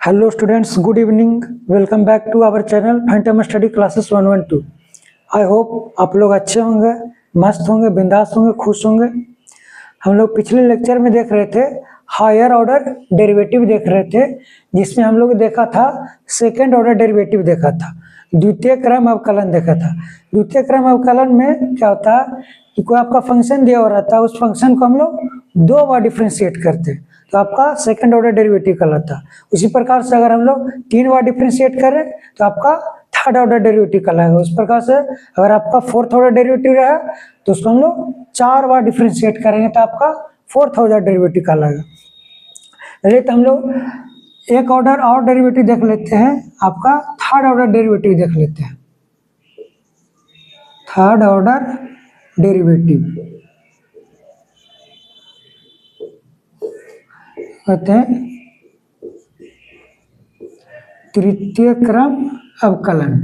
Hello students, good evening. Welcome back to our channel Phantom Study Classes 112. I hope आप लोग अच्छे होंगे, मस्त होंगे, बिंदास होंगे, खुश होंगे। हम लोग पिछले लेक्चर में देख रहे थे हायर ऑर्डर डेरिवेटिव देख रहे थे, जिसमें हम लोग देखा था सेकेंड ऑर्डर डेरिवेटिव देखा था, द्वितीय क्रम अवकलन देखा था। द्वितीय क्रम अवकलन में क्या होता है कि कोई आपका फंक्शन दिया हो रहता है, उस फंक्शन को हम लोग दो बार डिफ्रेंशिएट करते हैं तो आपका सेकंड ऑर्डर डेरिवेटिव कहलाता है। उसी प्रकार से अगर हम लोग 3 बार डिफ्रेंशिएट करें तो आपका थर्ड ऑर्डर डेरिवेटिव कहलाएगा। उस प्रकार से अगर आपका फोर्थ ऑर्डर डेरिवेटिव रहा तो उसको हम लोग 4 बार डिफ्रेंशिएट करेंगे तो आपका फोर्थ ऑर्डर डेरिवेटिव कहलाएगा। चलिए तो हम लोग एक ऑर्डर और डेरिवेटिव देख लेते हैं, आपका थर्ड ऑर्डर डेरिवेटिव देख लेते हैं। थर्ड ऑर्डर डेरिवेटिव कहते हैं तृतीय क्रम अवकलन।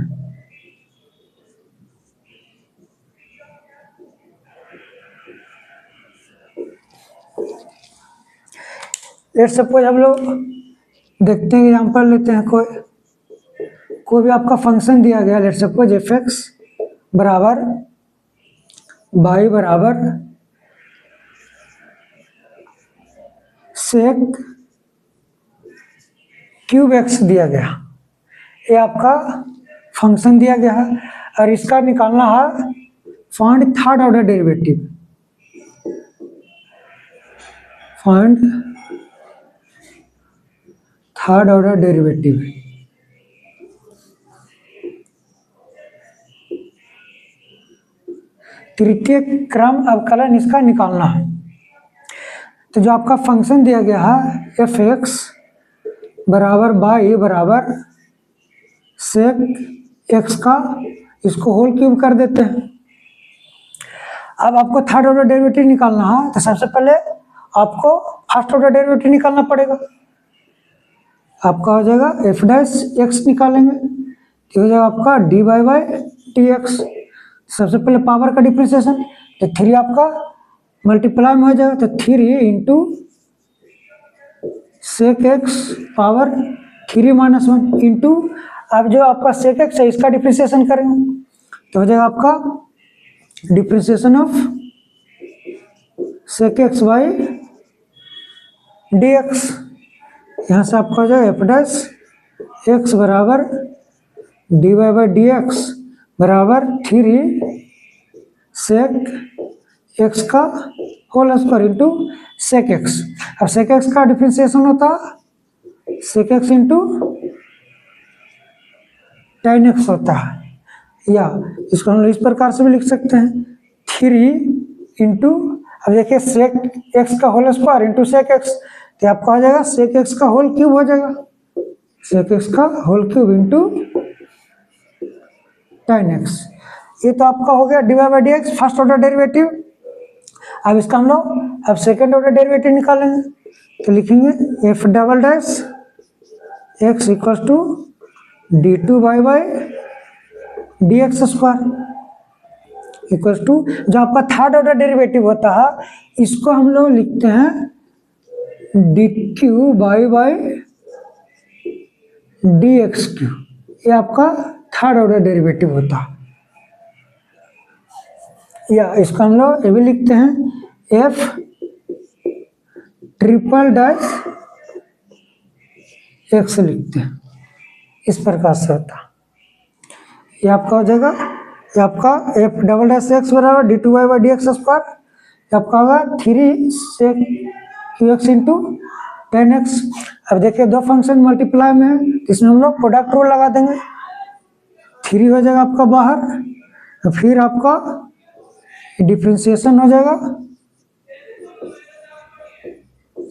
लेट सपोज हम लोग देखते हैं, एग्जाम्पल लेते हैं, कोई भी आपका फंक्शन दिया गया, लेट सपोज एफ एक्स बराबर वाई बराबर सेक क्यूब एक्स दिया गया। ये आपका फंक्शन दिया गया है और इसका निकालना है find third order derivative. Find third order derivative. तृतीय क्रम अवकलन इसका निकालना है। तो जो आपका फंक्शन दिया गया है एफ एक्स बराबर वाई बराबर सेक एक्स का, इसको होल क्यूब कर देते हैं। अब आपको थर्ड ऑर्डर डेरिवेटिव निकालना है तो सबसे पहले आपको फर्स्ट ऑर्डर डेरिवेटिव निकालना पड़ेगा। आपका हो जाएगा एफ डैश एक्स निकालेंगे तो हो जाएगा आपका D Y by T X. सबसे पहले पावर का डिफ्रेंशिएशन, तो 3 आपका मल्टीप्लाई में हो जाएगा तो 3 into sec x power 3 minus 1 into, अब जो आपका सेक एक्स है इसका डिफ्रेंशिएशन करेंगे तो हो जाएगा आपका differentiation of sec x by D x. यहाँ से आपका हो जाएगा एफ डैश एक्स बराबर D Y by D x बराबर 3 सेक एक्स का whole square into sec x. अब सेक एक्स का डिफ्रेंशिएशन होता है sec x into tan x होता है, या इसको हम लोग इस प्रकार से भी लिख सकते हैं 3 इंटू, अब देखिए सेक एक्स का whole square into sec x, तो आपका हो जाएगा सेक एक्स का होल क्यूब हो जाएगा, सेक एक्स का whole cube into tan x. ये तो आपका हो गया d Y by D x first order derivative. अब इसका हम लोग अब सेकेंड ऑर्डर डेरिवेटिव निकालेंगे तो लिखेंगे f double dash x equals to d two Y by D x square equals to, जो आपका थर्ड ऑर्डर डेरिवेटिव होता है इसको हम लोग लिखते हैं d cube y by D x cube. ये आपका थर्ड ऑर्डर डेरिवेटिव होता है, या इसको हम लोग ये भी लिखते हैं एफ ट्रिपल डैश एक्स लिखते हैं, इस प्रकार से होता है। ये आपका हो जाएगा, ये आपका एफ डबल डैश एक्स बराबर D two Y by D x square, ये आपका होगा 3 sec cube X into tan X. अब देखिए दो फंक्शन मल्टीप्लाई में है, इसमें हम लोग प्रोडक्ट रूल लगा देंगे, 3 हो जाएगा आपका बाहर, फिर आपका डिफ्रेंशिएशन हो जाएगा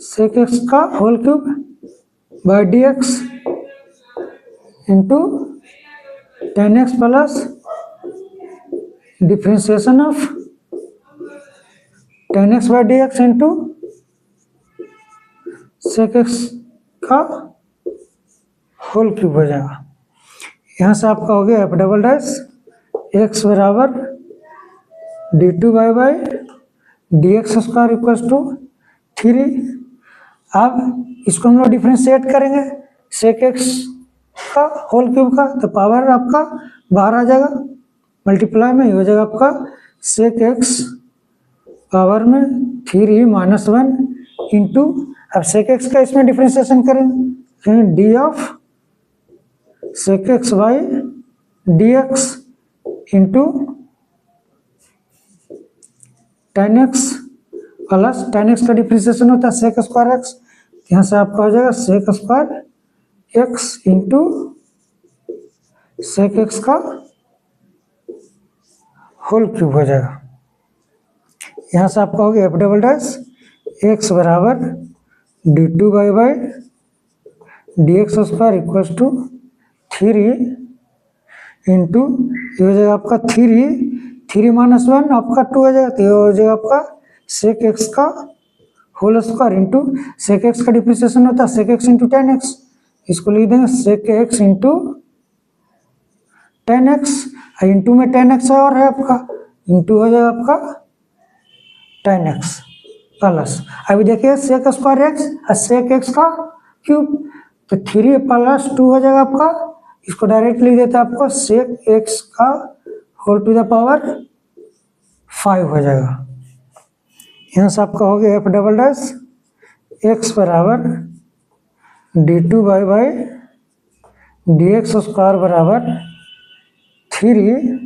सेक एक्स का whole cube by D x into tan x plus differentiation of tan x by D x into sec x का होल क्यूब हो जाएगा। यहाँ से आपका हो गया एफ डबल डैश एक्स बराबर D two Y by D x square equals to 3। अब इसको हम लोग डिफ्रेंशिएट करेंगे सेक एक्स का होल क्यूब का, तो पावर आपका बाहर आ जाएगा, मल्टीप्लाई में हो जाएगा आपका सेक एक्स पावर में 3 माइनस 1 इंटू, अब सेक एक्स का इसमें डिफ्रेंसिएशन करेंगे, d of sec x by D x into tan x plus tan x का डिफ्रेंसिएशन होता है सेक स्क्वायर एक्स, यहाँ से आपका हो जाएगा sec square x into sec x का होल क्यूब हो जाएगा। यहाँ से आपका हो गया एफ डबल डैश एक्स बराबर D two by D x square equal to 3 into ये हो जाएगा आपका 3 माइनस 1 आपका 2 हो जाएगा, तो ये हो जाएगा आपका सेक एक्स का whole square into sec x का डिप्रिसिएशन होता है sec x into tan x, इसको लिख देंगे sec x into tan x, into में टेन एक्स और है आपका, इंटू हो जाएगा आपका टेन एक्स प्लस, अभी देखिए सेक स्क्वायर एक्स और सेक एक्स का क्यूब, तो 3 प्लस 2 हो जाएगा आपका, इसको डायरेक्ट लिख देते हैं आपको सेक एक्स का होल टू द पावर 5 हो जाएगा। यहाँ से आपका हो गया एफ डबल डैश एक्स बराबर D two by D x square बराबर 3,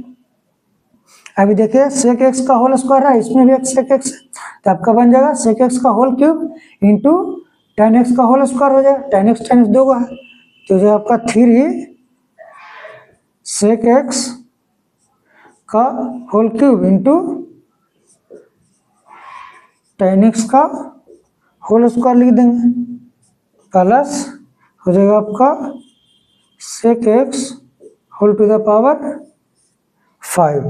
अभी देखिए सेक एक्स का होल स्क्वायर है, इसमें भी एक सेक एक्स है, तो आपका बन जाएगा सेक एक्स का whole cube into tan x का होल स्क्वायर हो जाएगा, टेन एक्स 2 है, तो जो आपका 3 सेक एक्स का whole cube into tan x का होल स्क्वायर लिख देंगे, प्लस हो जाएगा आपका sec x whole to the power 5,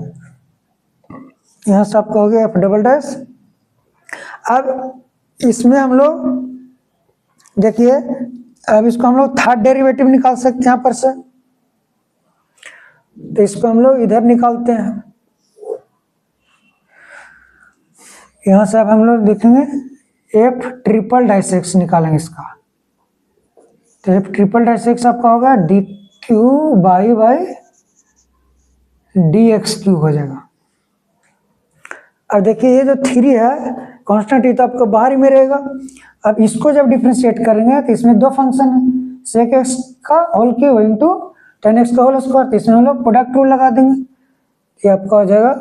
यहाँ से आपका हो गया एफ डबल डैश। अब इसमें हम लोग देखिए, अब इसको हम लोग थर्ड डेरिवेटिव निकाल सकते हैं यहाँ पर से, तो इसको हम लोग इधर निकालते हैं, यहाँ से अब हम लोग देखेंगे एफ ट्रिपल डैश एक्स निकालेंगे इसका, तो एफ ट्रिपल डैश एक्स आपका होगा D cube by D x cube हो जाएगा। अब देखिए ये जो 3 है कांस्टेंट, ये तो आपको बाहर ही में रहेगा, अब इसको जब डिफ्रेंशिएट करेंगे तो इसमें 2 फंक्शन है, सेक एक्स का whole cube into tan x का होल स्क्वायर, तो इसमें हम लोग प्रोडक्ट रूल लगा देंगे, ये आपका हो जाएगा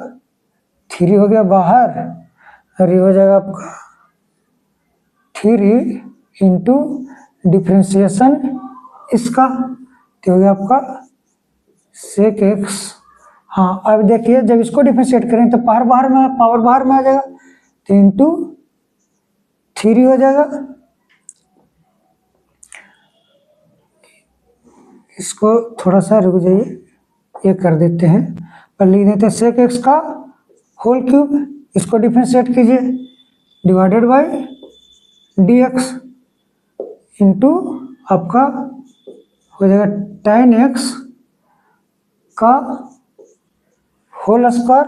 3 हो गया बाहर और ये हो जाएगा आपका 3 इंटू डिफ्रेंशिएशन इसका, तो हो गया आपका सेक एक्स। हाँ अब देखिए जब इसको डिफ्रेंशिएट करें तो पावर बाहर में आ जाएगा, तो इंटू 3 हो जाएगा, इसको थोड़ा सा रुक जाइए, ये कर देते हैं, पर लिख देते हैं सेक एक्स का होल क्यूब, इसको डिफ्रेंशिएट कीजिए divided by d x into आपका हो जाएगा टेन एक्स का होल स्क्वायर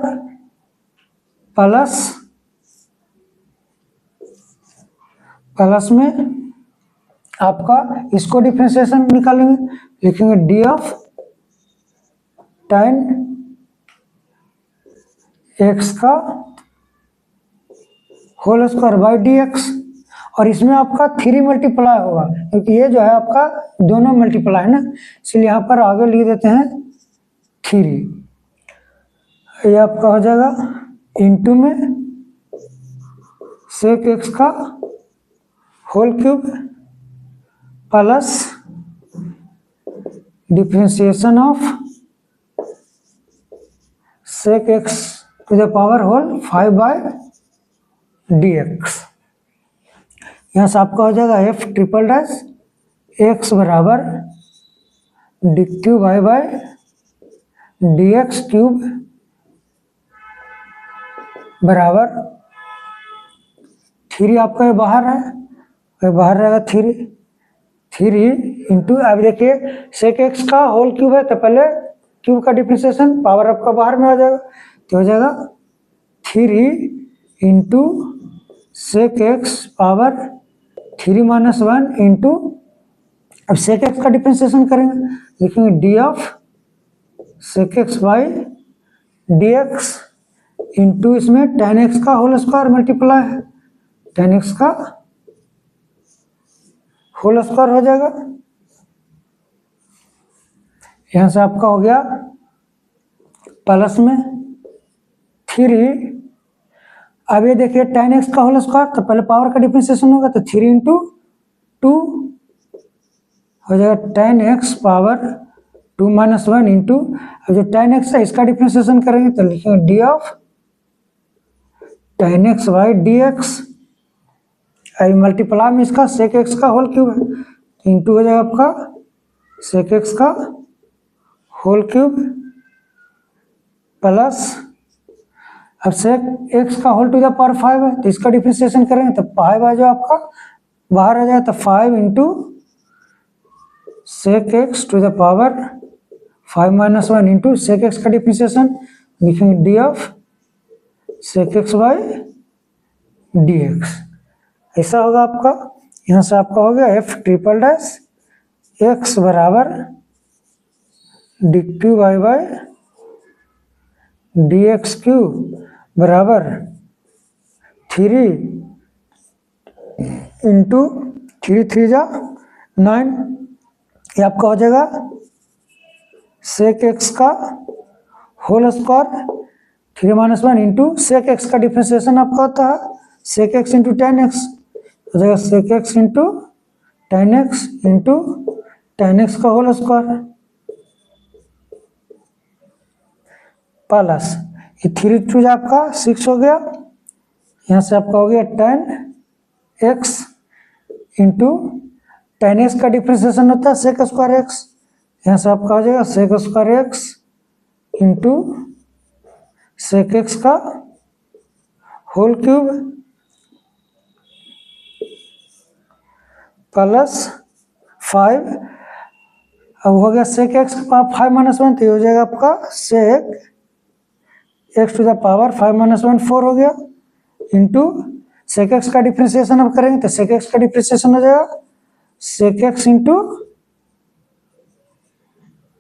प्लस में आपका इसको डिफ्रेंशिएशन निकालेंगे, लिखेंगे डी ऑफ टेन एक्स का whole square by D x, और इसमें आपका 3 मल्टीप्लाई होगा क्योंकि ये जो है आपका दोनों मल्टीप्लाई है ना, इसलिए यहाँ पर आगे लिख देते हैं 3, ये आपका हो जाएगा इंटू में सेक एक्स का whole cube plus differentiation of sec x to the power whole 5 by d x. यहाँ से आपका हो जाएगा एफ ट्रिपल डैश एक्स बराबर d cube by D x cube बराबर 3 आपका ये बाहर है, ये बाहर रहेगा 3 इंटू, अब देखिए सेक एक्स का होल क्यूब है तो पहले क्यूब का डिफ्रेंशिएशन पावर आपका बाहर में आ जाएगा, तो हो जाएगा 3 into sec x power 3 minus 1 into अब सेक एक्स का डिफ्रेंसिएशन करेंगे, लिखेंगे D of sec x by D x into इसमें टेन एक्स का होल स्क्वायर मल्टीप्लाई है, टेन एक्स का होल स्क्वायर हो जाएगा। यहां से आपका हो गया प्लस में 3। अब ये देखिए टेन एक्स का होल स्क्वायर, तो पहले पावर का डिफ्रेंसिएशन होगा, तो 3 इंटू 2 हो जाएगा tan x power 2 minus 1 into, अब जो टेन एक्स है इसका डिफ्रेंसिएशन करेंगे तो लिखेंगे D of tan x by D x, multiply में इसका सेक एक्स का होल क्यूब है, तो इंटू हो जाएगा आपका सेक एक्स का होल क्यूब प्लस, अब सेक एक्स का होल टू द पावर 5 है, तो इसका डिफ्रेंसिएशन करेंगे तो 5 आ जाए आपका बाहर आ जाए, तो 5 into sec x to the power 5 minus 1 into sec x का डिफ्रेंसिएशन, लिखेंगे D of sec x by D x, ऐसा होगा आपका। यहाँ से आपका हो गया एफ ट्रिपल डैश एक्स बराबर d cube y by D x cube बराबर 3 इंटू 3 3 जा 9, ये आपका हो जाएगा सेक एक्स का whole square 3 minus 1 into sec x का डिफ्रेंसिएशन आपका होता है sec x into tan x, हो जाएगा sec x into tan x का होल स्क्वायर प्लस ये 3 टू आपका 6 हो गया, यहाँ से आपका हो गया ten x into tan x का डिफ्रेंसिएशन होता है सेक स्क्वायर एक्स, यहाँ से आपका हो जाएगा sec square x into sec x का होल क्यूब प्लस 5, अब हो गया सेक एक्स का पावर 5 माइनस 1, तो हो जाएगा आपका sec x to the power 5 minus 1 4 हो गया इंटू सेक एक्स का डिफ्रेंसिएशन अब करेंगे तो सेक एक्स का डिफ्रेंसिएशन हो जाएगा sec x into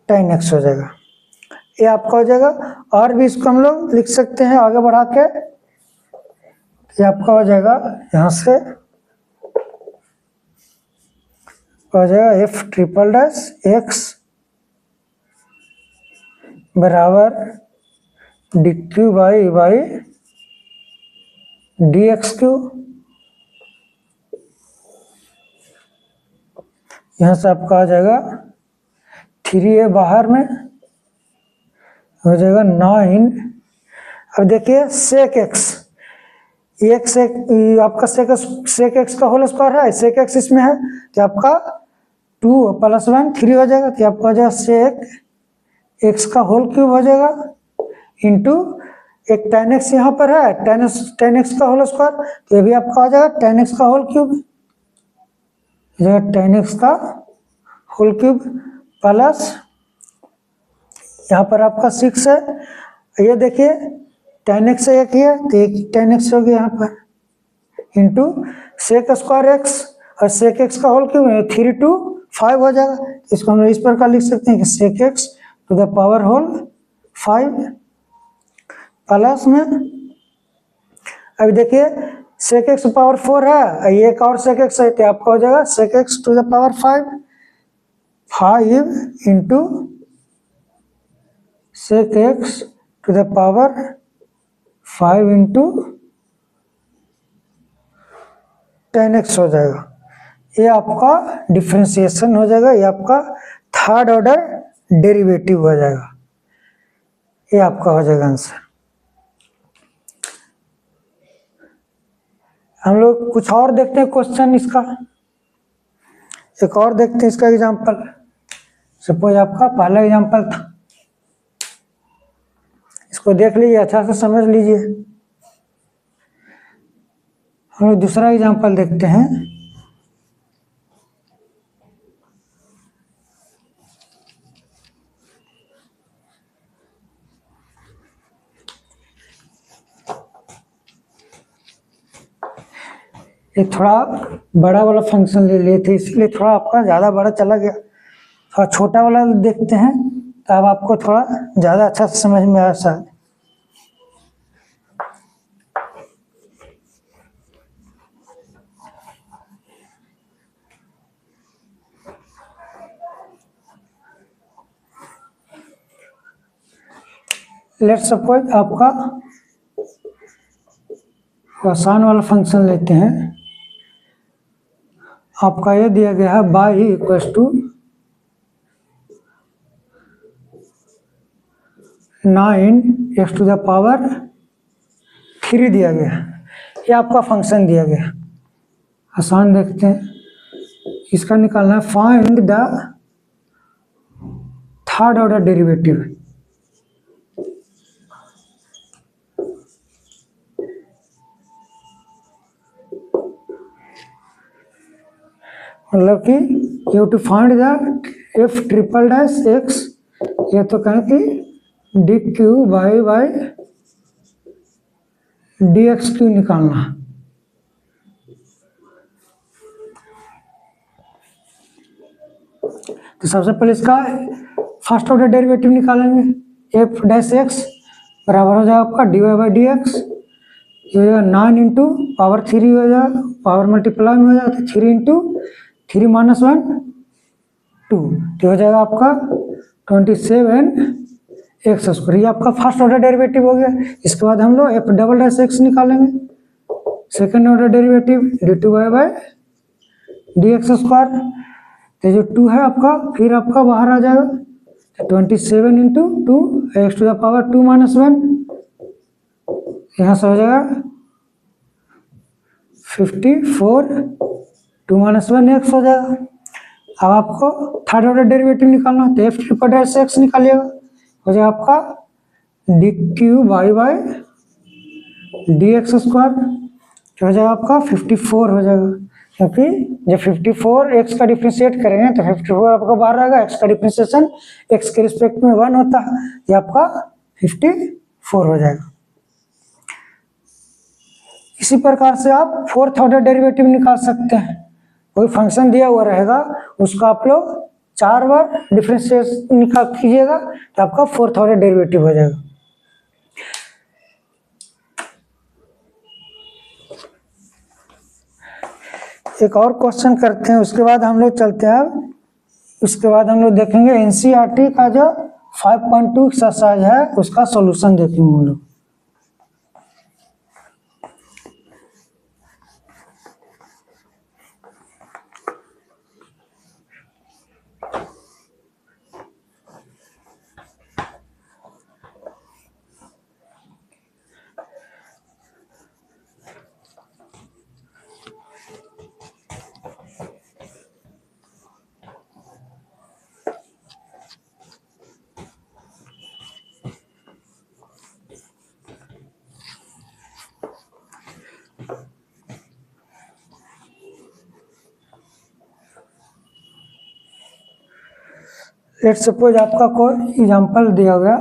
tan x हो जाएगा, ये आपका हो जाएगा। और भी इसको हम लोग लिख सकते हैं आगे बढ़ा के, ये आपका हो जाएगा यहाँ से हो जाएगा एफ ट्रिपल डैश एक्स बराबर d cube by by D x Q, यहाँ से आपका आ जाएगा 3a बाहर में हो जाएगा 9। अब देखिए सेक एक्स एक से आपका सेक एक्स का होल स्क्वायर है, सेक एक्स इसमें है तो आपका 2 प्लस 1 3 हो जाएगा, तो आपका हो जाएगा सेक एक्स का होल क्यूब हो जाएगा इंटू एक टेन एक्स यहाँ पर है टेन एक्स का होल स्क्वायर, तो ये भी आपका हो जाएगा टेन एक्स का होल क्यूब, टेन एक्स का होल क्यूब प्लस यहाँ पर आपका 6 है, ये देखिए टेन एक्स एक ही है तो एक टेन एक्स हो गया यहाँ पर इंटू सेक स्क्वायर एक्स और सेक एक्स का होल क्यूब 3 to 5 हो जाएगा, इसको हम इस प्रकार लिख सकते हैं कि sec x to the power whole 5 plus में, अभी देखिए सेक एक्स पावर 4 है, एक और सेक एक्स है तो आपका हो जाएगा sec x to the power 5 into sec x to the power 5 into tan x हो जाएगा, ये आपका डिफ्रेंसिएशन हो जाएगा, ये आपका थर्ड ऑर्डर डेरिवेटिव हो जाएगा, ये आपका हो जाएगा आंसर। हम लोग कुछ और देखते हैं क्वेश्चन इसका, एक और देखते हैं इसका एग्जांपल। सपोज आपका पहला एग्जांपल था, इसको देख लीजिए अच्छा से समझ लीजिए। हम लोग दूसरा एग्जांपल देखते हैं। ये थोड़ा बड़ा वाला फंक्शन ले लिए थे, इसलिए थोड़ा आपका ज़्यादा बड़ा चला गया। थोड़ा छोटा वाला देखते हैं तो अब आपको थोड़ा ज़्यादा अच्छा से समझ में आया शायद। लेट सपोज आपका आसान वाला फंक्शन लेते हैं। आपका ये दिया गया है y equals to 9x to the power 3 दिया गया। ये आपका फंक्शन दिया गया। आसान देखते हैं, इसका निकालना है find the third order derivative. मतलब कि you to find the f triple dash x, ये तो कहें कि d cube by D x cube निकालना। तो सबसे पहले इसका फर्स्ट ऑर्डर डेरिवेटिव निकालेंगे। एफ डैश एक्स बराबर हो जाएगा आपका D Y by D x, ये हो जाएगा 9 इंटू पावर 3 हो जाएगा, पावर मल्टीप्लाई में हो जाएगा तो 3 इंटू 3 माइनस 1 2, तो हो जाएगा आपका 27 एक्स स्क्वायर। ये आपका फर्स्ट ऑर्डर डेरिवेटिव हो गया। इसके बाद हम लोग एफ डबल डैश एक्स निकालेंगे, second order derivative d two Y by D x square. तो जो 2 है आपका फिर आपका बाहर आ जाएगा, तो 27 into 2 x to the power 2 minus 1, यहाँ से हो जाएगा 54 2 माइनस 1 एक्स हो जाएगा। अब आपको थर्ड ऑर्डर डेरिवेटिव निकालना है, तो एफ ट्रिपल डैश एक्स निकालिएगा, हो जाएगा आपका D cube by D x square, हो जाएगा आपका 54 हो जाएगा। क्योंकि जब 54 एक्स का डिफ्रेंशिएट करेंगे तो 54 आपका बाहर आएगा, एक्स का डिफ्रेंशिएशन एक्स के रिस्पेक्ट में 1 होता है, ये आपका 54 हो जाएगा। इसी प्रकार से आप फोर्थ ऑर्डर डेरिवेटिव निकाल सकते हैं। कोई फंक्शन दिया हुआ रहेगा, उसका आप लोग 4 बार डिफ्रेंशिएट निकाल कीजिएगा तो आपका फोर्थ ऑर्डर डेरिवेटिव हो जाएगा। एक और क्वेश्चन करते हैं, उसके बाद हम लोग चलते हैं। उसके बाद हम लोग देखेंगे एनसीईआरटी का जो 5.2 एक्सरसाइज है उसका सॉल्यूशन देखेंगे हम लोग। लेट सपोज आपका कोई एग्जांपल दिया गया,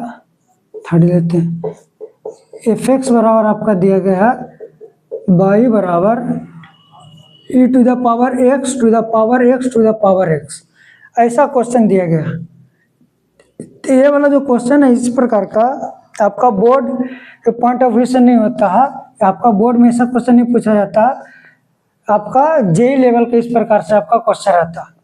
थर्ड लेते हैं। एफ एक्स बराबर आपका दिया गया है वाई बराबर E to the power x to the power x to the power X, ऐसा क्वेश्चन दिया गया। तो ये वाला जो क्वेश्चन है इस प्रकार का आपका बोर्ड के पॉइंट ऑफ व्यू से नहीं होता है, आपका बोर्ड में ऐसा क्वेश्चन नहीं पूछा जाता, आपका जेई लेवल के इस प्रकार से आपका क्वेश्चन रहता है।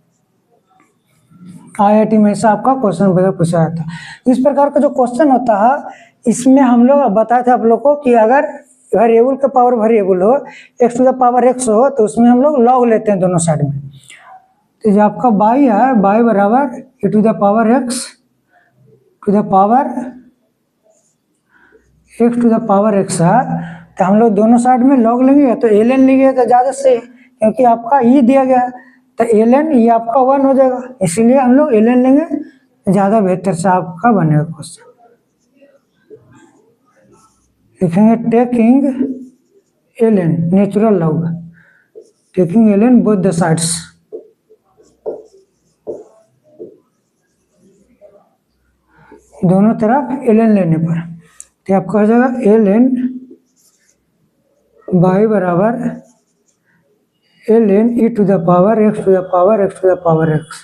IIT में ऐसा आपका क्वेश्चन वगैरह पूछा जाता है। इस प्रकार का जो क्वेश्चन होता है इसमें हम लोग बताए थे आप लोग को कि अगर वेरिएबल का पावर वेरिएबल हो, x to the power x हो, तो उसमें हम लोग लॉग लेते हैं दोनों साइड में। तो जो आपका बाई है, बाई बराबर A to the power x to the power x to the power x है, तो हम लोग दोनों साइड में लॉग लेंगे, या तो एल लेंगे तो ज़्यादा से, क्योंकि आपका ई दिया गया है तो एल एन ये आपका 1 हो जाएगा, इसीलिए हम लोग एल एन लेंगे, ज़्यादा बेहतर से आपका बनेगा क्वेश्चन। लिखेंगे taking l n natural log, taking l n both the sides, दोनों तरफ एल एन लेने पर, तो आपका हो जाएगा एल एन बाई बराबर l N E to the power x to the power x to the power x.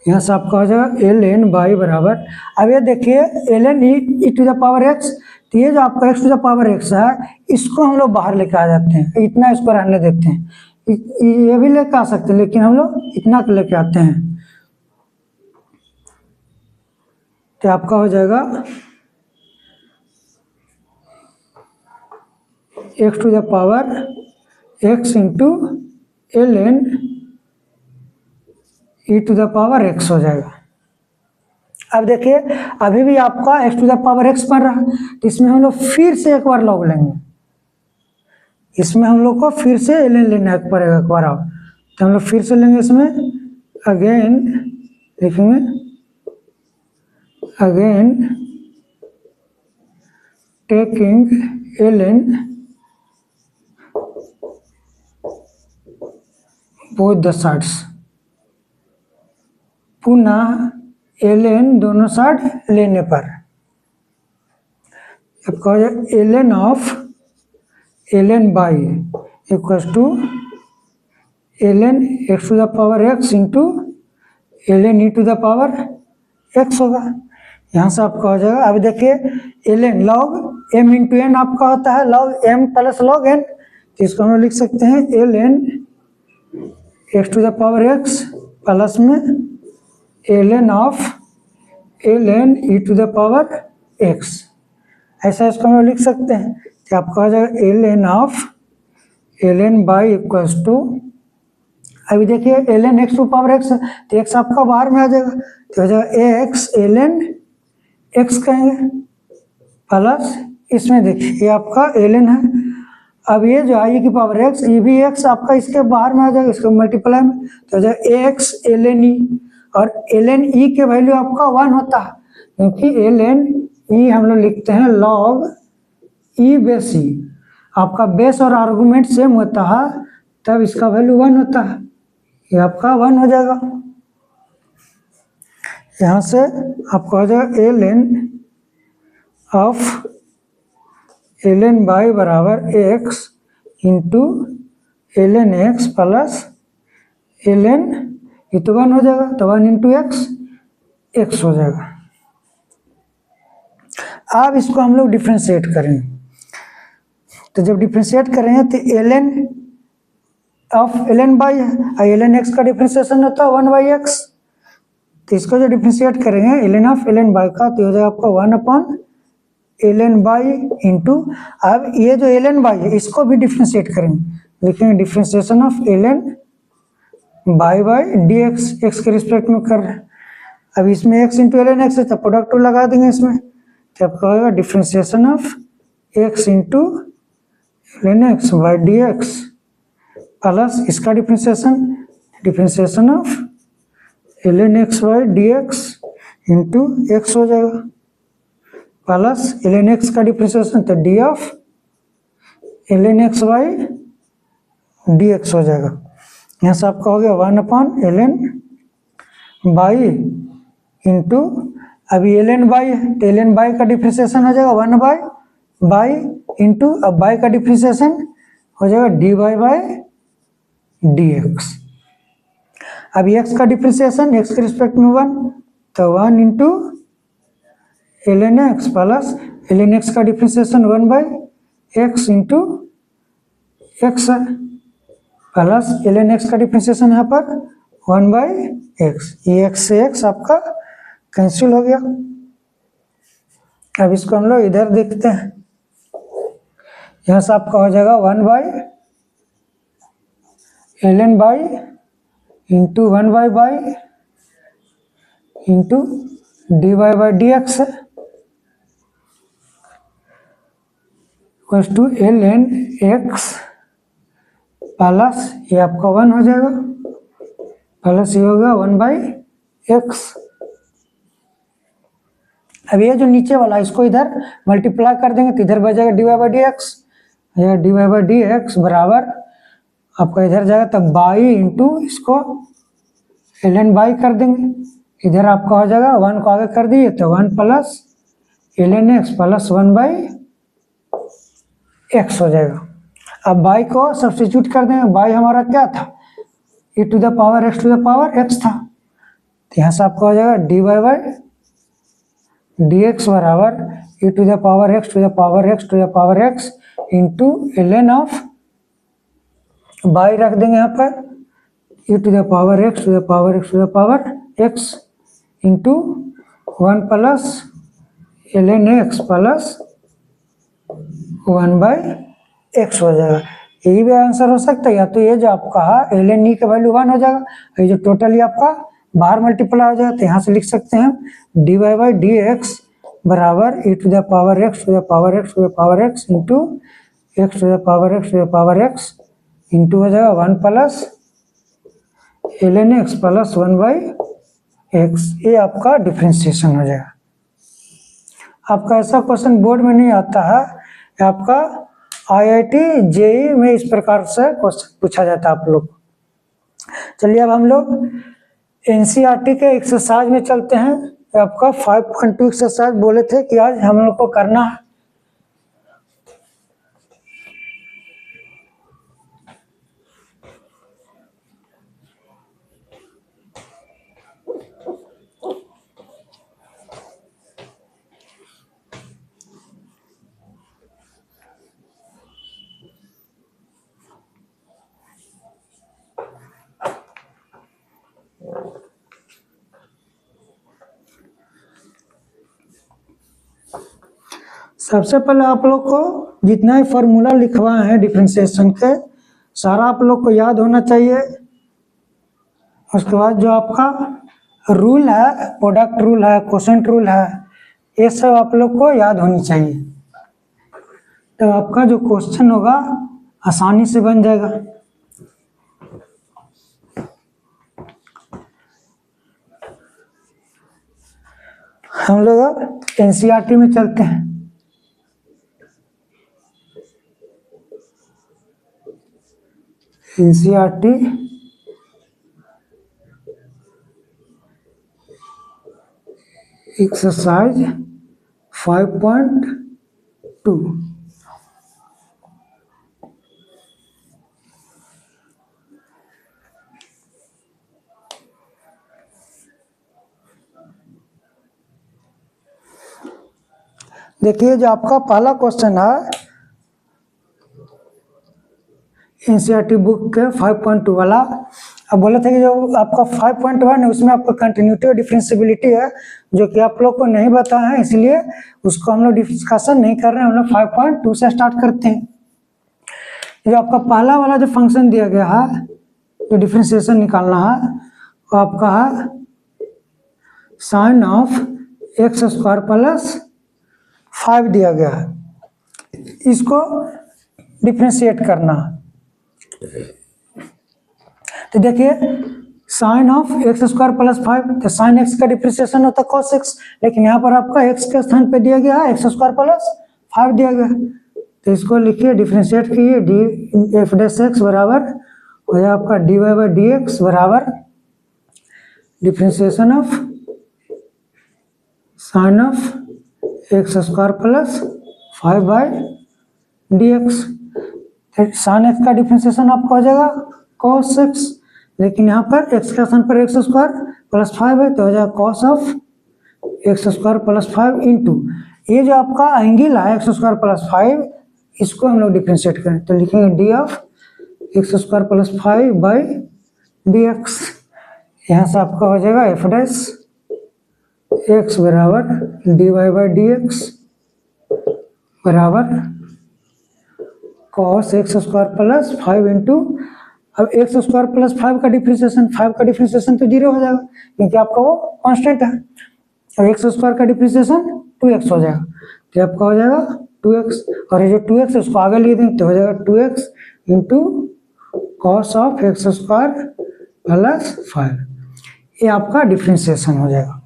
यहाँ से आपका हो जाएगा एल एन बाई बराबर, अब ये देखिए l N E to the power x, तो ये जो आपका x to the power x है इसको हम लोग बाहर लेके आ जाते हैं, इतना इसको रहने देते हैं, ये भी लेके आ सकते हैं लेकिन हम लोग इतना लेके आते हैं, तो आपका हो जाएगा x to the power x into L N E to the power x हो जाएगा। अब देखिए अभी भी आपका x to the power x बन रहा है, तो इसमें हम लोग फिर से एक बार लॉग लेंगे, इसमें हम लोग को फिर से एल एन लेना पड़ेगा एक बार आओ, तो हम लोग फिर से लेंगे इसमें अगेन लिखेंगे again taking l n both the sides, पुनः एल एन दोनों साइड लेने पर आपका हो जाएगा L N of L N y equals to L N x to the power x into L N E to the power x होगा। यहाँ से आपका हो जाएगा, अभी देखिए l n log m into n आपका होता है, log m plus log n, तो इसको हम लोग लिख सकते हैं L N x to the power X plus में L N of L N E to the power X, ऐसा इसको हम लोग लिख सकते हैं, तो आपका हो जाएगा L N of L N y equals to, अभी देखिए l N x to power x, तो एक्स आपका बाहर में आ जाएगा, तो हो जाएगा एक्स एल एन एक्स कहेंगे प्लस इसमें देखिए ये आपका एल एन है, अब ये जो आई की पावर एक्स, ये भी एक्स आपका इसके बाहर में आ जाएगा, इसको मल्टीप्लाई में, तो हो जाएगा ए एक्स एल एन ई, और एल एन ई के वैल्यू आपका 1 होता है, क्योंकि एल एन ई हम लोग लिखते हैं लॉग ई बेस ई, आपका बेस और आर्गूमेंट सेम होता है तब इसका वैल्यू 1 होता है, ये आपका 1 हो जाएगा। यहाँ से आपका हो जाएगा L N of L N by बराबर X into L N x plus L N, ये तो 1 हो जाएगा, तो 1 इंटू एक्स एक्स हो जाएगा। अब इसको हम लोग डिफ्रेंशिएट करेंगे, तो जब डिफ्रेंशिएट करेंगे तो L N of L N by है, एल एन एक्स का डिफ्रेंशिएशन होता है 1 बाई एक्स, तो इसको जो डिफ्रेंशिएट करेंगे l N of L N by का, तो हो जाएगा आपका 1 upon L N by into, अब ये जो एल एन बाई है इसको भी डिफ्रेंशिएट करेंगे, लिखेंगे differentiation of L N by D X, X के रिस्पेक्ट में कर रहे हैं, अब इसमें X into L N X है तो प्रोडक्ट लगा देंगे इसमें, तो आपका होगा differentiation of X into L N X by D X plus इसका differentiation of L N X by D x into X हो जाएगा, प्लस एल एन एक्स का डिफ्रेंशिएशन तो D of L N X by D x हो जाएगा। यहाँ से आपका हो गया 1 upon L N by into, अभी एल एन बाई है तो एल एन बाई का डिफ्रेंशिएशन हो जाएगा 1 बाई इंटू, अब बाई का डिफ्रेंशिएशन हो जाएगा डी बाई डी एक्स, अब एक्स का डिफ्रेंशिएशन एक्स के रिस्पेक्ट में 1, तो 1 into L N x plus L N x का differentiation 1 by X into X है, प्लस एल एन एक्स का डिफ्रेंशिएशन यहाँ पर 1 बाई एक्स, ये एक्स से एक्स आपका कैंसिल हो गया। अब इसको हम लोग इधर देखते हैं, यहाँ से आपका हो जाएगा 1 by L N by into 1 Y into D by D X है equals to L N x plus ये आपका 1 हो जाएगा प्लस ये होगा 1 बाई एक्स। अब ये जो नीचे वाला इसको इधर मल्टीप्लाई कर देंगे तो इधर बच जाएगा D Y by D x, d Y by D x बराबर आपका इधर जाएगा तब बाई इंटू इसको एल एन बाई कर देंगे, इधर आपका हो जाएगा 1 को आगे कर दिए तो 1 plus L N x plus 1 by x हो जाएगा। अब बाई को सब्स्टिट्यूट कर देंगे, बाई हमारा क्या था, e to the power x to the power x था, तो यहाँ से आपका हो जाएगा dy बाई dx बराबर e to the power x to the power x to the power x into ln of y रख देंगे यहाँ पर e to the power x to the power x to the power x into 1 plus ln x plus 1 by x हो जाएगा। यही भी answer हो सकता है, या तो ये जो आपका है ln e का वैल्यू 1 हो जाएगा, ये जो टोटली आपका बाहर मल्टीप्लाई हो जाएगा, तो यहाँ से लिख सकते हैं dy बाई डी एक्स बराबर e to the power x to the power x to the power x into x to the power x to the power x into हो जाएगा 1 plus ln x plus 1 by x। ये आपका differentiation हो जाएगा। आपका ऐसा question board में नहीं आता है, आपका IIT JEE में इस प्रकार से क्वेश्चन पूछा जाता है आप लोग। चलिए अब हम लोग NCERT के एक्सरसाइज में चलते हैं। आपका 5.2 एक्सरसाइज बोले थे कि आज हम लोग को करना है। सबसे पहले आप लोग को जितना ही फॉर्मूला लिखवाए हैं डिफरेंशिएशन के, सारा आप लोग को याद होना चाहिए। उसके बाद जो आपका रूल है, प्रोडक्ट रूल है, कोसेंट रूल है, ये सब आप लोग को याद होनी चाहिए, तो आपका जो क्वेश्चन होगा आसानी से बन जाएगा। हम लोग NCERT में चलते हैं। NCERT exercise 5.2। देखिए जो आपका पहला क्वेश्चन है NCERT बुक के 5.2 वाला, अब बोले थे कि जो आपका 5.1 है उसमें आपका कंटिन्यूटी और डिफरेंशिएबिलिटी है, जो कि आप लोग को नहीं बताया है, इसलिए उसको हम लोग डिस्कशन नहीं कर रहे हैं। हम लोग 5.2 से स्टार्ट करते हैं। जो आपका पहला वाला जो फंक्शन दिया गया है, जो डिफरेंशिएशन निकालना है, वो आपका है sine of x square plus 5 दिया गया है, इसको डिफरेंशिएट करना है। तो देखिए sine of x square plus 5, तो साइन एक्स का डिफरेंशिएशन होता है cos x, लेकिन यहाँ पर आपका एक्स के स्थान पे दिया गया है एक्स स्क्वायर प्लस 5 दिया गया, तो इसको लिखिए डिफरेंशिएट कीजिए, डी एफ डैश एक्स बराबर हो जाए आपका dy बाई डी एक्स बराबर differentiation of sine of x square plus 5 by D x. Sine x का डिफरेंशिएशन आपका हो जाएगा cos x, लेकिन यहाँ पर x के स्थान पर एक्स स्क्वायर प्लस 5 है, तो हो जाएगा cos of x square plus 5 into ये जो आपका एंगल है एक्स स्क्वायर प्लस 5, इसको हम लोग डिफरेंशिएट करें तो लिखेंगे D of x square plus 5 by D x. यहाँ से आपका हो जाएगा एफ डैश एक्स बराबर D Y by D x बराबर cos x square plus 5 into, अब एक्स स्क्वायर प्लस 5 का डिफरेंशिएशन, 5 का डिफरेंशिएशन तो 0 हो जाएगा क्योंकि आपका वो कांस्टेंट है, और एक्स स्क्वायर का डिफरेंशिएशन 2x हो जाएगा, तो आपका हो जाएगा 2x, और ये जो 2x है उसको आगे ले दें तो हो जाएगा 2x into cos of x square plus 5, ये आपका डिफरेंशिएशन हो जाएगा।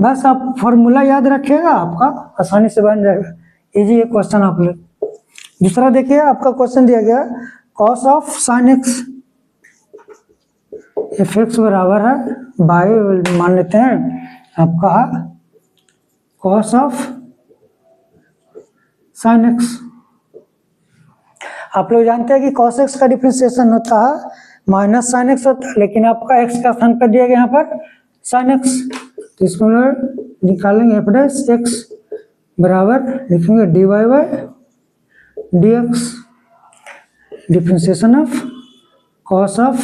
बस आप फॉर्मूला याद रखिएगा, आपका आसानी से बन जाएगा। इजी ये क्वेश्चन आप लोग। दूसरा देखिए आपका क्वेश्चन दिया गया cos of sine x, F x बराबर है बाई मान लेते हैं आपका कॉस ऑफ साइन एक्स आप लोग जानते हैं कि cos x का डिफरेंशिएशन होता है माइनस साइन एक्स होता है, लेकिन आपका x का स्थान पर दिया गया यहाँ पर साइन एक्स, तो इसको हम लोग निकालेंगे एफ डैश एक्स बराबर लिखेंगे d Y by D x, differentiation of cos of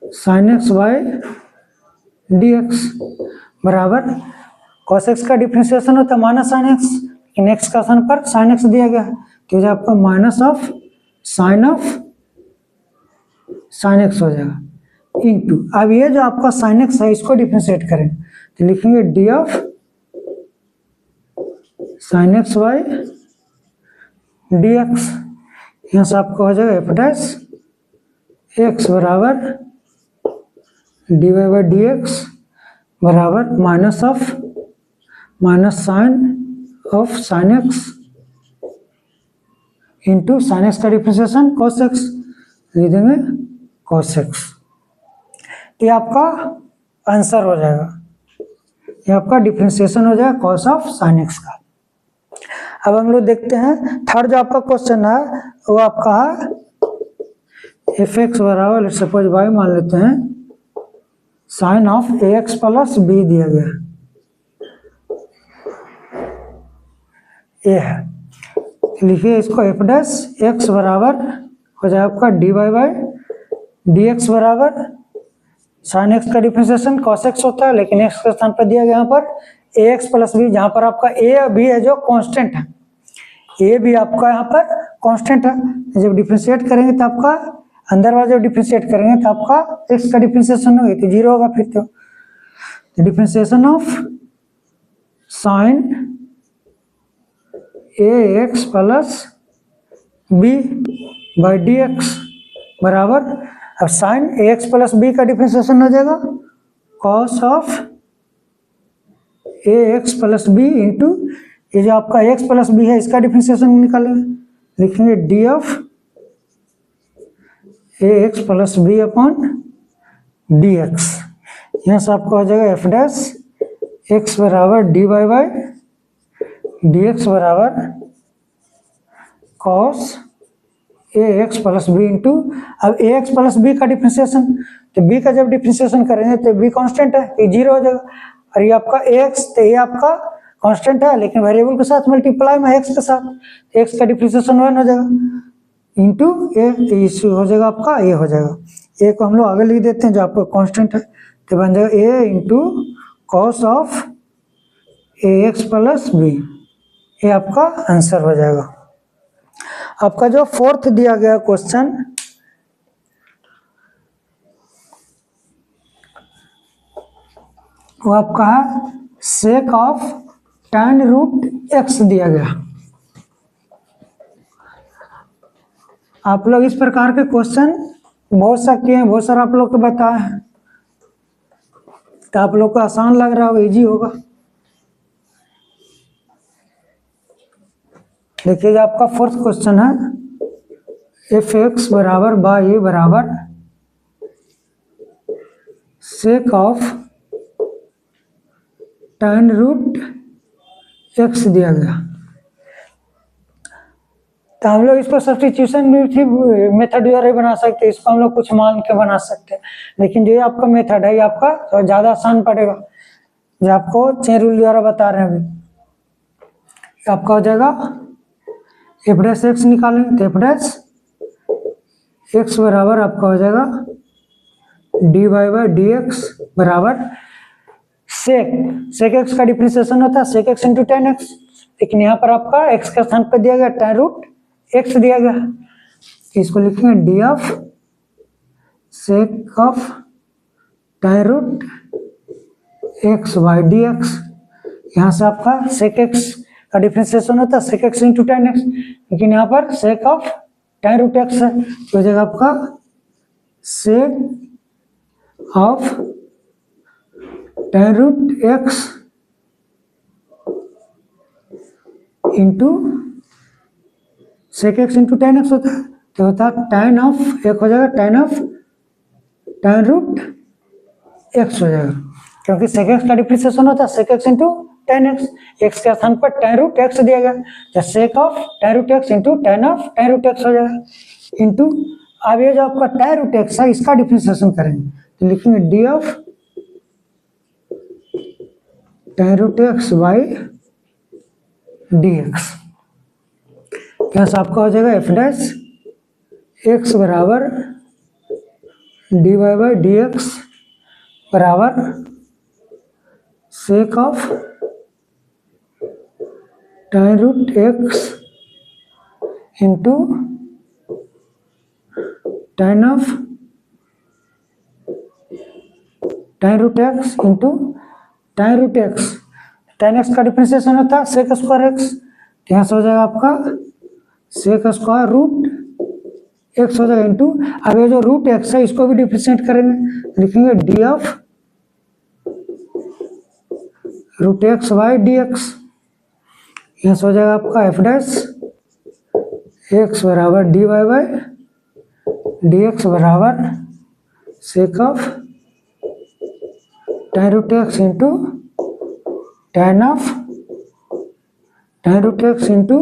sine x by D x बराबर कॉस एक्स का डिफरेंशिएशन होता है माइनस साइन एक्स, इन एक्स का स्थान पर साइन एक्स दिया गया, तो ये आपका माइनस ऑफ साइन एक्स हो जाएगा इनटू, अब ये जो आपका साइन एक्स है इसको डिफरेंशिएट करें तो लिखेंगे D of sine x by D x, यहाँ से आपका हो जाएगा एफ डैश एक्स बराबर D Y by D x बराबर minus sine of sine X into sine x का डिफरेंशिएशन कॉस एक्स, लिख देंगे कॉस एक्स, तो ये आपका आंसर हो जाएगा, ये आपका डिफरेंशिएशन हो जाएगा कॉस ऑफ साइन एक्स का। अब हम लोग देखते हैं थर्ड जो आपका क्वेश्चन है वो आपका है एफ एक्स बराबर सपोज वाई मान लेते हैं sine of A x plus b दिया गया, ये है, लिखिए इसको एफ डैश एक्स बराबर हो जाए आपका D Y by D x बराबर साइन एक्स का डिफरेंशिएशन कॉस एक्स होता है, लेकिन एक्स के स्थान पर दिया गया यहाँ पर ए एक्स प्लस बी, जहाँ पर आपका ए बी है जो कांस्टेंट है, ए भी आपका यहाँ पर कांस्टेंट है, जब डिफरेंशिएट करेंगे तो आपका अंदर वाला जब डिफरेंशिएट करेंगे तो आपका एक्स का डिफरेंशिएशन होगा तो जीरो होगा, फिर तो differentiation of sine A x plus B by D x बराबर, अब साइन ए एक्स प्लस बी का डिफरेंशिएशन हो जाएगा cos of A x plus B into ये जो आपका एक्स प्लस बी है इसका डिफरेंशिएशन निकालेंगे, लिखेंगे D of A x plus b upon d x, यहाँ से आपका हो जाएगा एफ डैश एक्स बराबर D Y by D x बराबर कॉस ए एक्स प्लस बी इंटू, अब ए एक्स प्लस बी का डिफरेंशिएशन, तो बी का जब डिफरेंशिएशन करेंगे तो बी कांस्टेंट है, ये जीरो हो जाएगा, और ये आपका ए एक्स, तो ये आपका कांस्टेंट है लेकिन वेरिएबल के साथ मल्टीप्लाई में एक्स के साथ, एक्स का डिफरेंशिएशन 1 हो जाएगा इंटू ए, हो जाएगा आपका ए हो जाएगा, ए को हम लोग आगे लिख देते हैं जो आपका कांस्टेंट है, तो बन जाएगा A into cos of A x plus B, ये आपका आंसर हो जाएगा। आपका जो फोर्थ दिया गया क्वेश्चन वो आपका है sec of tan root x दिया गया। आप लोग इस प्रकार के क्वेश्चन बहुत सा किए हैं, बहुत सारा आप लोग को बताया है, तो आप लोग को आसान लग रहा होगा, इजी होगा। देखिए आपका फोर्थ क्वेश्चन है एफ एक्स बराबर बाई बराबर sec of tan root x दिया गया, तो हम लोग इसको सब्स्टिट्यूशन भी मेथड द्वारा बना सकते हैं, इसको हम लोग कुछ मान के बना सकते हैं, लेकिन जो ये आपका मेथड है ये आपका तो ज़्यादा आसान पड़ेगा, जो आपको चेन रूल द्वारा बता रहे हैं अभी। आपका हो जाएगा एफ डैश एक्स निकालेंगे तो एफ डैश एक्स बराबर आपका हो जाएगा D Y by D x बराबर सेक एक्स का डिफरेंशिएशन होता है sec x into tan x, लेकिन यहाँ पर आपका एक्स का स्थान पर दिया गया tan रूट एक्स दिया गया, इसको लिखेंगे D of sec of tan root x by D x, यहाँ से आपका सेक एक्स का डिफरेंशिएशन होता है sec x into tan x, लेकिन यहाँ पर sec of tan root x है, तो हो जाएगा आपका sec of tan root x into sec x into tan x होता है, तो होता है tan ऑफ एक हो जाएगा tan of tan root x हो जाएगा, क्योंकि सेक एक्स का डिफरेंशिएशन होता है sec x into tan x, x के स्थान पर tan रूट x दिया गया, तो sec of tan root x into tan of tan root x हो जाएगा, इंटू अब ये जो आपका tan रूट x है इसका डिफरेंशिएशन करेंगे तो लिखेंगे d of tan root x by dx। यहाँ से आपका हो जाएगा f डैश x बराबर dy बाई dx बराबर sec of tan root x into tan of tan root x into tan root x, tan x का डिफरेंशिएशन होता है sec स्क्वायर x, तो यहाँ से हो जाएगा आपका sec स्क्वायर रूट x हो जाएगा इंटू अब ये जो रूट x है इसको भी डिफरेंशिएट करेंगे, लिखेंगे d of root x by dx। यहाँ से हो जाएगा आपका f डैश x बराबर dy बाई dx बराबर sec of tan root x into tan of tan root x into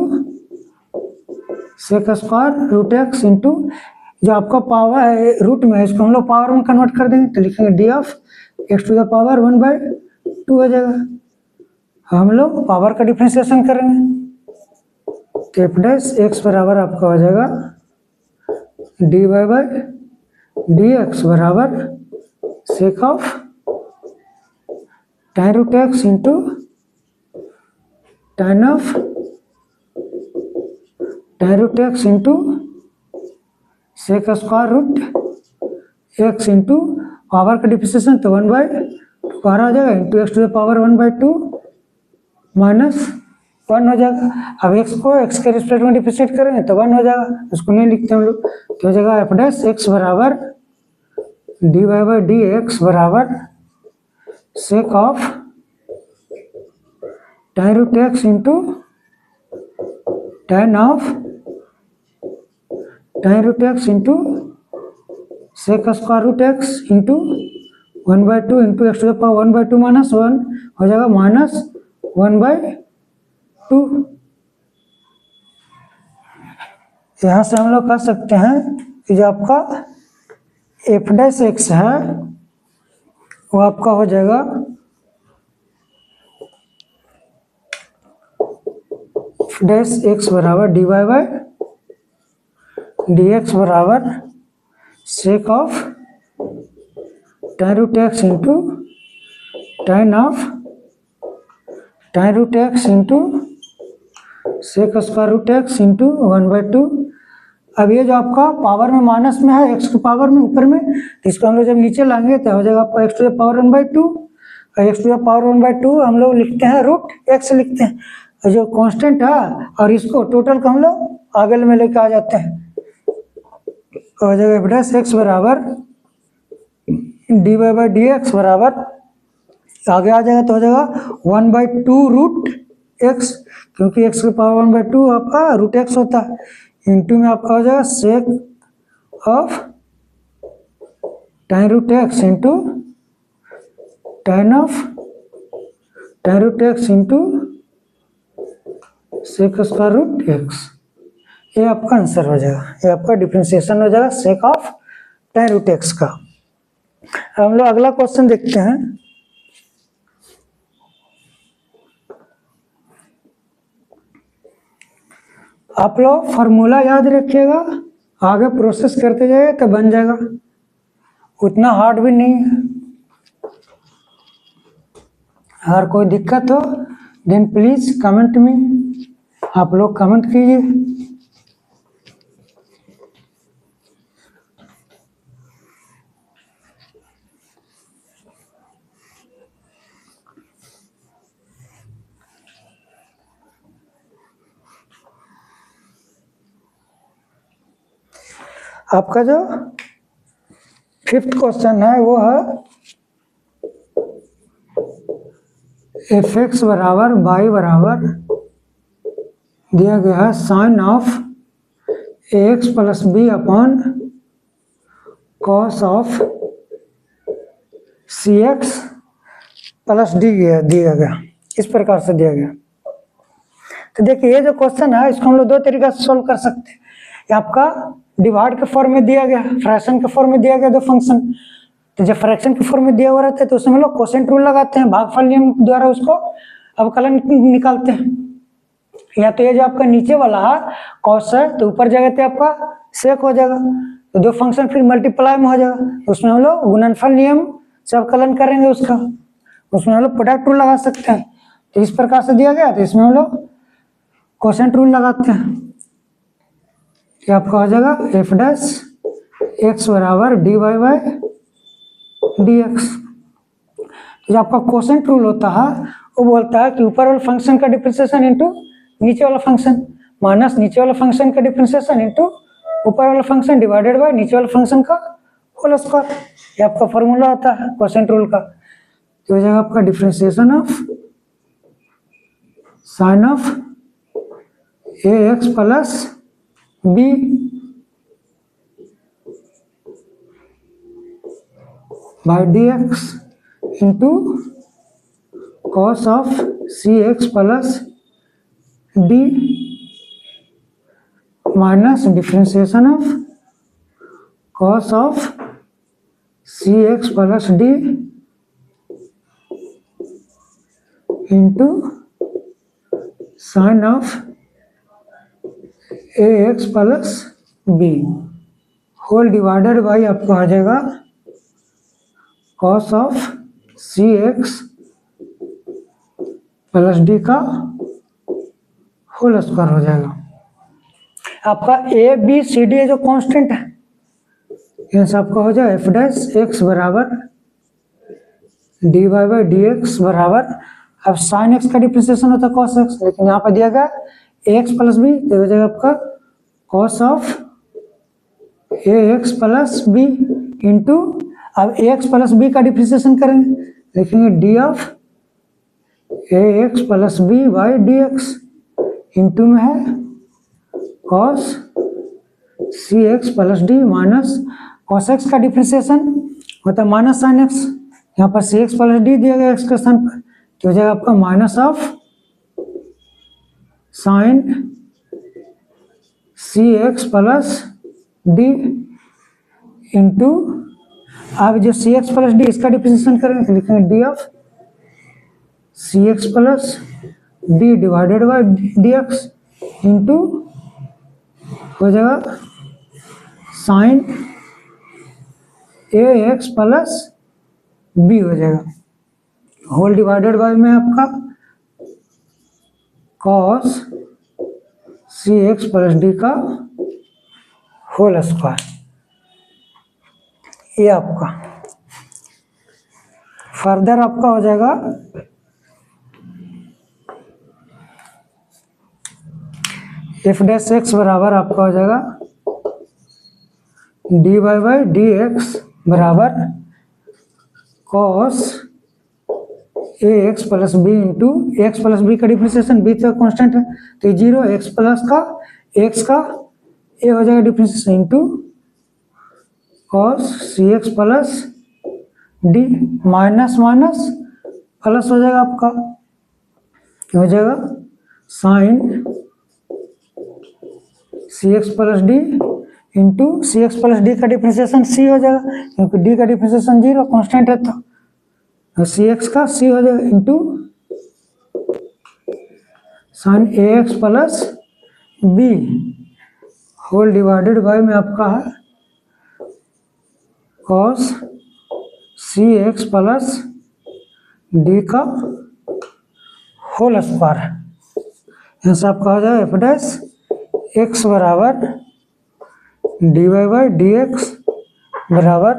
sec square root x into जो आपका पावर है रूट में है इसको हम लोग पावर में कन्वर्ट कर देंगे तो लिखेंगे d of x to the power 1/2 हो जाएगा। हम लोग पावर का डिफरेंशिएशन करेंगे तो f डैश x बराबर आपका हो जाएगा dy बाई dx बराबर sec of tan root x into tan of tan root x into sec square root x into power का डिफरेंशिएशन तो 1/2 बाहर आ जाएगा into x to the power 1/2 minus 1 हो जाएगा। अब x को x के रिस्पेक्ट में डिफरेंशिएट करेंगे तो 1 हो जाएगा, उसको नहीं लिखते हम लोग, तो हो जाएगा f डैश x बराबर dy बाई dx बराबर sec of tan root x into tan of tan root x into sec square root x into 1/2 into x to the power 1/2 minus 1 हो जाएगा माइनस 1/2। यहाँ से हम लोग कह सकते हैं कि जो आपका f डैश x है वो आपका हो जाएगा f डैश x बराबर dy बाई dx बराबर sec of tan root x into tan of tan root x into sec square root x into 1/2। अब ये जो आपका पावर में माइनस में है x की पावर में ऊपर में तो इसको हम लोग जब नीचे लाएंगे तो हो जाएगा आपका x टू द पावर 1/2 और x टू द पावर 1/2 हम लोग लिखते हैं रूट x लिखते हैं और जो कांस्टेंट है और इसको टोटल को हम लोग आगे में लेके आ जाते हैं तो हो जाएगा f डैश x बराबर dy बाई dx बराबर आगे आ जाएगा तो हो जाएगा 1/2 रूट x क्योंकि x की पावर 1/2 आपका रूट x होता है इंटू में आपका हो जाएगा sec of tan root x into tan of tan root x into sec square root x। ये आपका आंसर हो जाएगा, ये आपका डिफरेंशिएशन हो जाएगा sec of tan root x का। हम लोग अगला क्वेश्चन देखते हैं। आप लोग फार्मूला याद रखिएगा, आगे प्रोसेस करते जाइए तो बन जाएगा, उतना हार्ड भी नहीं है। अगर कोई दिक्कत हो देन प्लीज कमेंट में, आप लोग कमेंट कीजिए। आपका जो 5th क्वेश्चन है वो है एफ एक्स बराबर वाई बराबर दिया गया है sine of A x plus b upon cos of c x plus d दिया गया। इस प्रकार से दिया गया। तो देखिए ये जो क्वेश्चन है इसको हम लोग दो तरीका से सोल्व कर सकते हैं। ये आपका डिवाइड के फॉर्म में दिया गया, फ्रैक्शन के फॉर्म में दिया गया दो फंक्शन। तो जब फ्रैक्शन के फॉर्म में दिया हुआ रहता है तो उसमें हम लोग कोसेंट रूल लगाते हैं, भागफल नियम द्वारा उसको अवकलन निकालते हैं। या तो ये जो आपका नीचे वाला है कॉस है तो ऊपर जगह पे आपका सेक हो जाएगा, तो दो फंक्शन फिर मल्टीप्लाई में हो जाएगा। उसमें हम लोग गुणनफल नियम से अवकलन करेंगे उसका, उसमें हम लोग प्रोडक्ट रूल लगा सकते हैं। तो इस प्रकार से दिया गया तो इसमें हम लोग कोसेंट रूल लगाते हैं। ये आपका हो जाएगा एफ डैश एक्स बराबर D Y by D x. जो आपका कोसेंट रूल होता है वो बोलता है कि ऊपर वाले फंक्शन का डिफरेंशिएशन इनटू नीचे वाला फंक्शन माइनस नीचे वाला फंक्शन का डिफरेंशिएशन इनटू ऊपर वाला फंक्शन डिवाइडेड बाय नीचे वाला फंक्शन का होल स्क्वायर। ये आपका फॉर्मूला होता है कोसेंट रूल का। तो हो जाएगा आपका differentiation of sine of A x plus B by D x into cos of c x plus D minus differentiation of cos of c x plus D into sine of A x plus B whole divided by आपको आ जाएगा cos of c x plus D का whole square हो जाएगा। आपका a b c d जो constant है यहाँ से आपका हो जाएगा एफ डैश एक्स बराबर D Y by D x बराबर, अब साइन एक्स का डिफरेंशिएशन होता है कॉस एक्स, लेकिन यहाँ पर दिया गया ए एक्स प्लस बी तो हो जाएगा आपका cos of A x plus B into, अब ए एक्स प्लस बी का डिफरेंशिएशन करेंगे, लिखेंगे D of A x plus B by D x into में है कॉस सी x plus D minus cos x का डिफरेंशिएशन होता है माइनस साइन एक्स, यहाँ पर सी एक्स प्लस डी दिया गया एक्स के स्थान पर, तो हो जाएगा आपका minus of sine C x plus D into, अब जो सी एक्स प्लस डी इसका डिफरेंशिएशन करेंगे लिखेंगे D of c x plus d divided by D x into हो जाएगा साइन ए एक्स प्लस बी हो जाएगा होल डिवाइडेड बाय में आपका कॉस सी एक्स प्लस डी का होल स्क्वायर। ये आपका फर्दर आपका हो जाएगा एफ डैश एक्स बराबर आपका हो जाएगा D Y by D x बराबर कॉस ए x plus B into X plus B का डिफरेंशिएशन बी तो कांस्टेंट है तो जीरो एक्स प्लस का एक्स का ए हो जाएगा डिफरेंशिएशन इंटू कॉस सी x plus D minus minus plus हो जाएगा आपका हो जाएगा साइन सी x plus D into C x plus D का डिफरेंशिएशन सी हो जाएगा क्योंकि डी का डिफरेंशिएशन जीरो कांस्टेंट है तो सी एक्स का सी हो जाएगा into sine A x plus B whole divided by में आपका है कॉस सी एक्स प्लस डी का होल स्क्वायर। यहाँ से आपका हो जाएगा एफ डैश एक्स बराबर D Y by D x बराबर,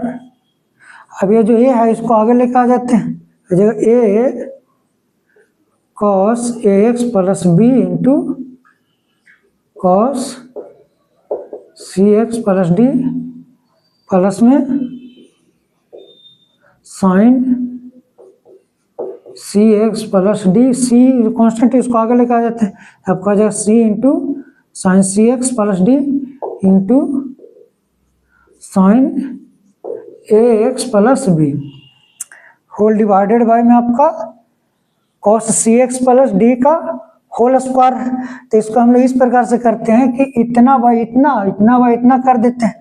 अब ये जो ए है इसको आगे लेकर आ जाते हैं जगह A cos A x plus B into cos C x plus D plus में साइन सी x plus D, C constant इसको आगे लेकर आ जाते हैं आपका आ जाएगा C into sine C x plus D into sine A x plus B whole divided by में आपका कॉस सी एक्स प्लस डी का होल स्क्वायर है। तो इसको हम लोग इस प्रकार से करते हैं कि इतना बाई इतना, इतना बाई इतना कर देते हैं।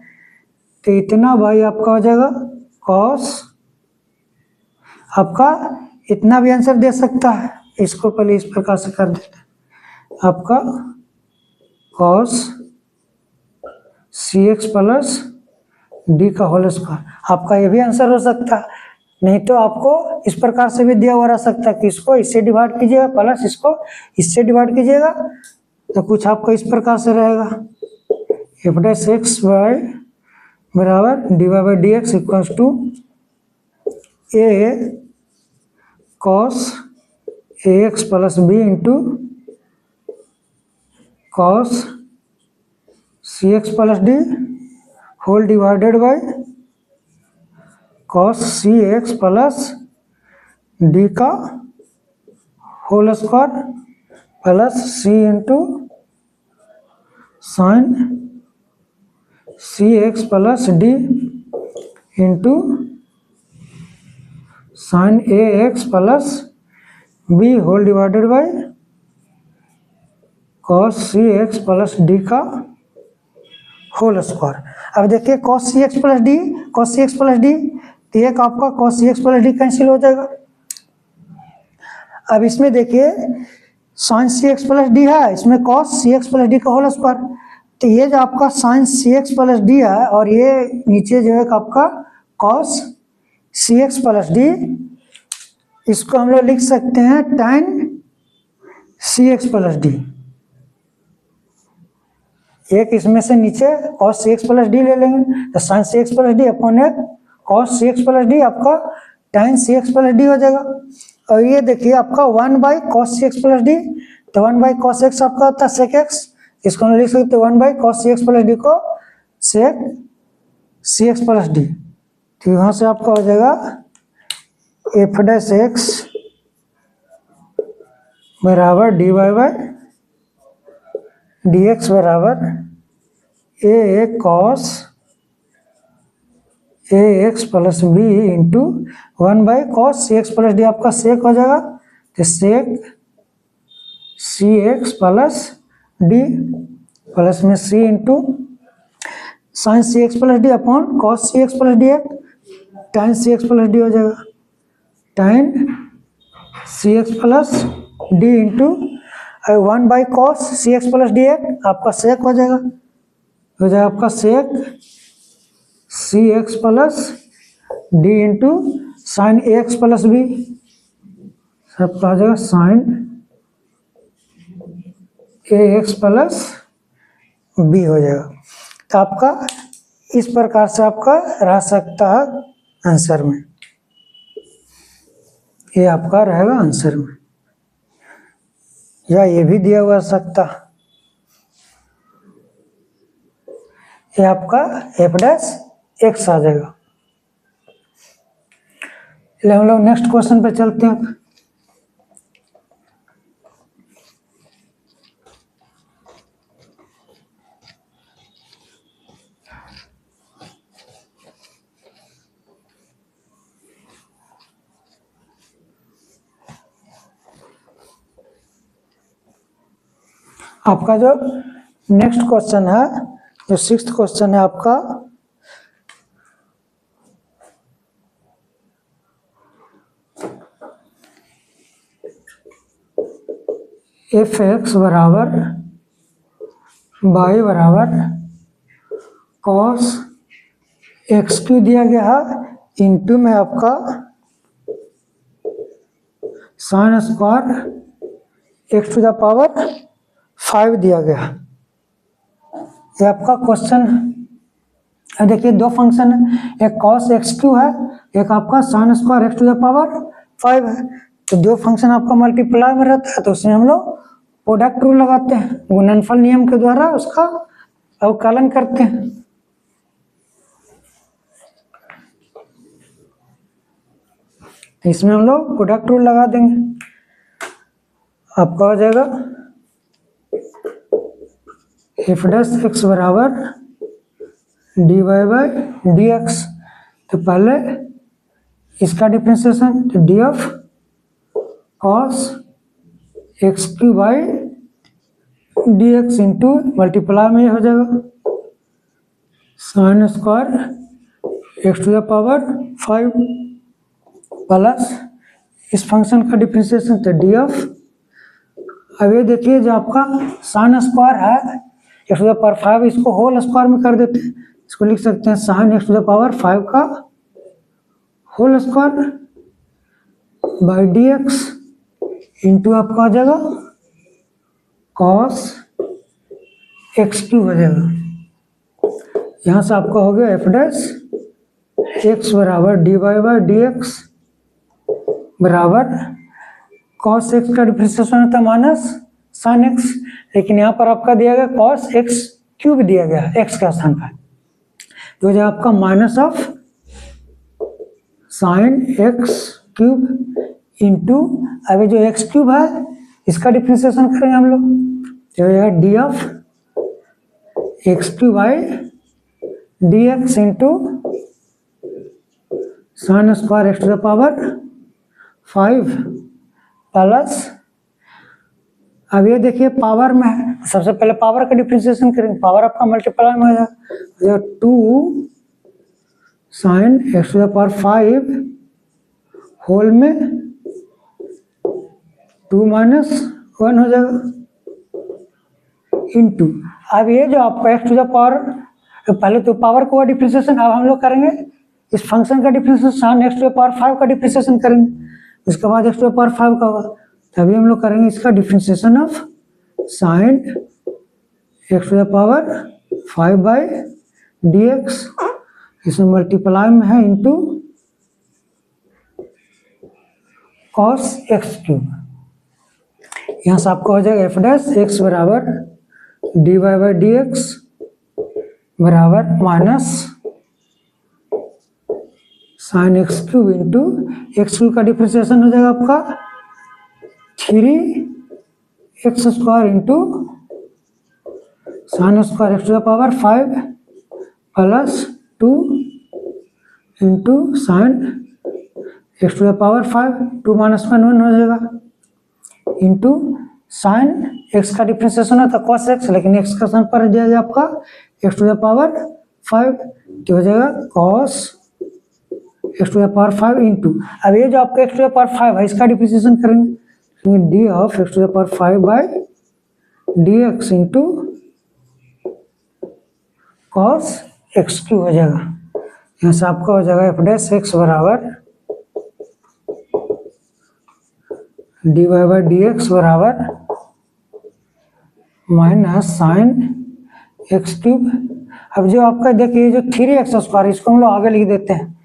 तो इतना बाई आपका हो जाएगा कॉस, आपका इतना भी आंसर दे सकता है। इसको पहले इस प्रकार से कर देते हैं, आपका कॉस सी एक्स प्लस डी का होल स्क्वायर। आपका ये भी आंसर हो सकता है, नहीं तो आपको इस प्रकार से भी दिया हुआ रह सकता है कि इसको इससे डिवाइड कीजिएगा प्लस इसको इससे डिवाइड कीजिएगा, तो कुछ आपको इस प्रकार से रहेगा, एफ डैश एक्स वाई बराबर D Y by D X equals to A cos A x plus B into cos C x plus D whole divided by cos C x plus D का whole square plus C into sine C x plus D into sine A x plus B whole divided by cos C x plus D का whole square. अब देखिए cos सी x plus D, cos सी x plus D, तो एक आपका cos सी x plus D cancel हो जाएगा। अब इसमें देखिए साइन सी एक्स प्लस डी है, इसमें कॉस सी एक्स प्लस डी का होल स्क्वायर, तो ये जो आपका साइन सी एक्स प्लस डी है और ये नीचे जो है आपका कॉस सी एक्स प्लस डी, इसको हम लोग लिख सकते हैं tan सी एक्स प्लस डी। एक इसमें से नीचे कॉस सी एक्स प्लस डी ले लेंगे, तो साइन सी एक्स प्लस डी अपॉन एक कॉस सी एक्स प्लस डी आपका tan सी एक्स प्लस डी हो जाएगा। और ये देखिए आपका 1 by cos C x plus D, तो 1 बाई कॉस एक्स आपका होता है सेक एक्स, इसको हम लिख सकते हैं 1 by cos C x plus D को sec C x plus D. तो यहाँ से आपका हो जाएगा एफ डैश एक्स बराबर D Y by D x बराबर A cos A x plus B into 1 by cos C x plus D, आपका सेक हो जाएगा, तो sec C x plus D plus में सी इंटू साइन सी x plus D upon cos सी x plus D एक tan सी x plus D हो जाएगा, tan C x plus D into 1 by cos C x plus D एक आपका sec हो जाएगा आपका sec C x plus D into sine ए x plus B, सबका हो जाएगा साइन ए एक्स प्लस बी हो जाएगा। तो आपका इस प्रकार से आपका रह सकता है आंसर में, ये आपका रहेगा आंसर में, या ये भी दिया हुआ सकता, ये आपका एफ डैश एक्स आ जाएगा। चलिए हम लोग नेक्स्ट क्वेश्चन पे चलते हैं। आपका जो नेक्स्ट क्वेश्चन है, जो 6th क्वेश्चन है आपका, एफ एक्स बराबर वाई बराबर कॉस एक्स क्यू दिया गया है, इंटू में आपका sine square x to the power 5 दिया गया। ये आपका क्वेश्चन है। देखिए दो फंक्शन है, एक कॉस एक्स क्यू है, एक आपका sine square x to the power 5 है। तो दो फंक्शन आपका मल्टीप्लाई में रहता है, तो उसमें हम लोग प्रोडक्ट रूल लगाते हैं, गुणनफल नियम के द्वारा उसका अवकलन करते हैं। तो इसमें हम लोग प्रोडक्ट रूल लगा देंगे, आपका हो जाएगा एफ डैश एक्स बराबर D Y by D x. तो पहले इसका डिफ्रेंशिएशन, तो D of cos x cube by D x into multiply में हो जाएगा sine square x to the power 5 plus इस फंक्शन का डिफरेंशिएशन तो डी एफ। अब ये देखिए जो आपका साइन स्क्वायर है एक्स टू द पावर 5, इसको होल स्क्वायर में कर देते हैं, इसको लिख सकते हैं sine x to the power 5 का whole square by D x into आपका हो जाएगा कॉस एक्स क्यू हो जाएगा। यहाँ से आपका हो गया एफ डैश एक्स बराबर D Y by D x बराबर कॉस एक्स का डिफरेंशिएशन होता है माइनस साइन एक्स, लेकिन यहाँ पर आपका दिया गया कॉस एक्स क्यूब दिया गया है एक्स का स्थान पर, तो हो जाएगा आपका minus of sine x cube into अभी जो एक्स क्यूब है इसका डिफरेंशिएशन करेंगे हम लोग, तो हो जाएगा d of x cube by D x into sine square x to the power 5 plus अब ये देखिए पावर में है, सबसे पहले पावर का डिफरेंशिएशन करेंगे, पावर आपका मल्टीप्लाई में हो जाएगा 2 sine x to the power 5 whole में 2 माइनस 1 हो जाएगा इंटू अब ये जो आपका एक्स टू द पावर, पहले तो पावर को डिफरेंशिएशन अब हम लोग करेंगे इस फंक्शन का differentiation sine x to the power 5 का डिफरेंशिएशन करेंगे, उसके बाद एक्स टू द पावर 5 का होगा, तभी हम लोग करेंगे इसका differentiation of sine x to the power 5 by D x, इसमें मल्टीप्लाई में है इंटू कॉस एक्स क्यूब। यहाँ से आपको हो जाएगा एफ डैश एक्स बराबर D Y by D x बराबर minus sine x cube into X cube का डिफरेंशिएशन हो जाएगा आपका 3x square into sine square x to the power 5 plus 2 into sine x to the power 5 2 minus 1 हो जाएगा into sine x का differentiation होता है कॉस एक्स, लेकिन एक्स का स्थान पर दिया जाए आपका एक्स टू द पावर 5, तो हो जाएगा cos x to the power 5 into अब ये जो आपका एक्स टू द पावर 5 है इसका डिफरेंशिएशन करेंगे, तो D of x to the power 5 by D x into cos x cube हो जाएगा। यहाँ से आपका हो जाएगा एफ डैश एक्स बराबर D Y by D x बराबर माइनस साइन एक्स क्यूब। अब जो आपका देखिए जो 3x स्क्वायर इसको हम लोग आगे लिख देते हैं,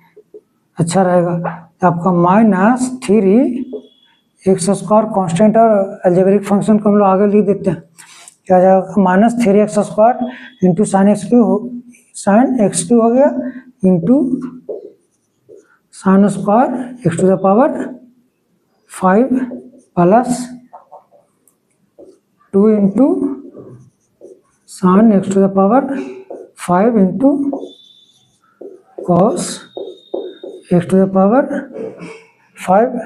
अच्छा रहेगा, तो आपका माइनस 3x स्क्वायर कॉन्स्टेंट और अलजेब्रिक फंक्शन को हम लोग आगे लिख देते हैं, क्या हो जाएगा minus 3x square into sine x cube हो गया into sine square x to the power 5 plus 2 into sine x to the power 5 into cos x to the power 5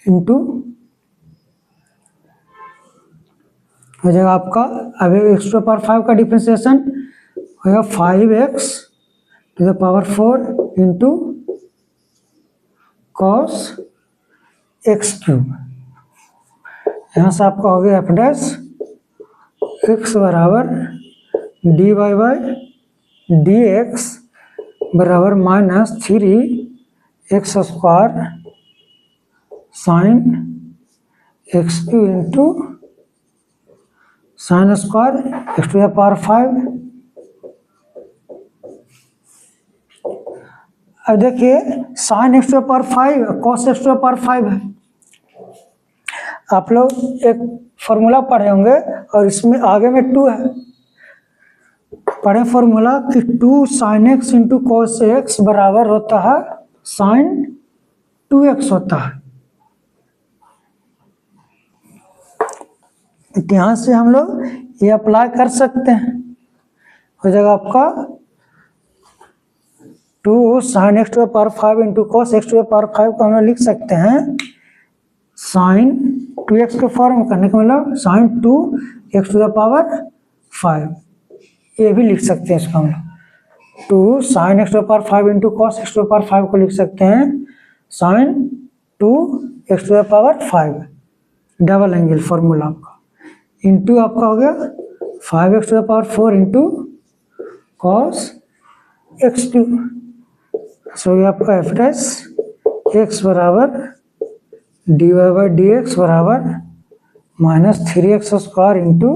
into हो जाएगा आपका अब एक्स टू द पावर 5 का differentiation होगा 5x to the power 4 into cos X cube. यहाँ से आपका हो गया एफ डैश एक्स बराबर D Y by D x बराबर minus 3x square sine x cube into sine square x to the power 5। अब देखिए sine x to the power 5 cos x to the power 5 है, आप लोग एक formula पढ़े होंगे और इसमें आगे में 2 है, पढ़े फॉर्मूला कि 2 sine X into cos x बराबर होता है साइन 2x होता है। यहाँ से हम लोग ये अप्लाई कर सकते हैं, हो जाएगा आपका 2 sine x to the power 5 into cos x to the power 5 को हम लोग लिख सकते हैं साइन 2x के फॉर्म करने का मतलब sign 2x to the power 5, ये भी लिख सकते हैं इसको हम लोग 2 sine x to the power 5 into cos x to the power 5 को लिख सकते हैं sine 2x to the power 5, double angle formula आपका, इंटू आपका हो गया 5x to the power 4 into cos x cube, so ये आपका एफ डैश एक्स बराबर D Y by D x बराबर -3x square into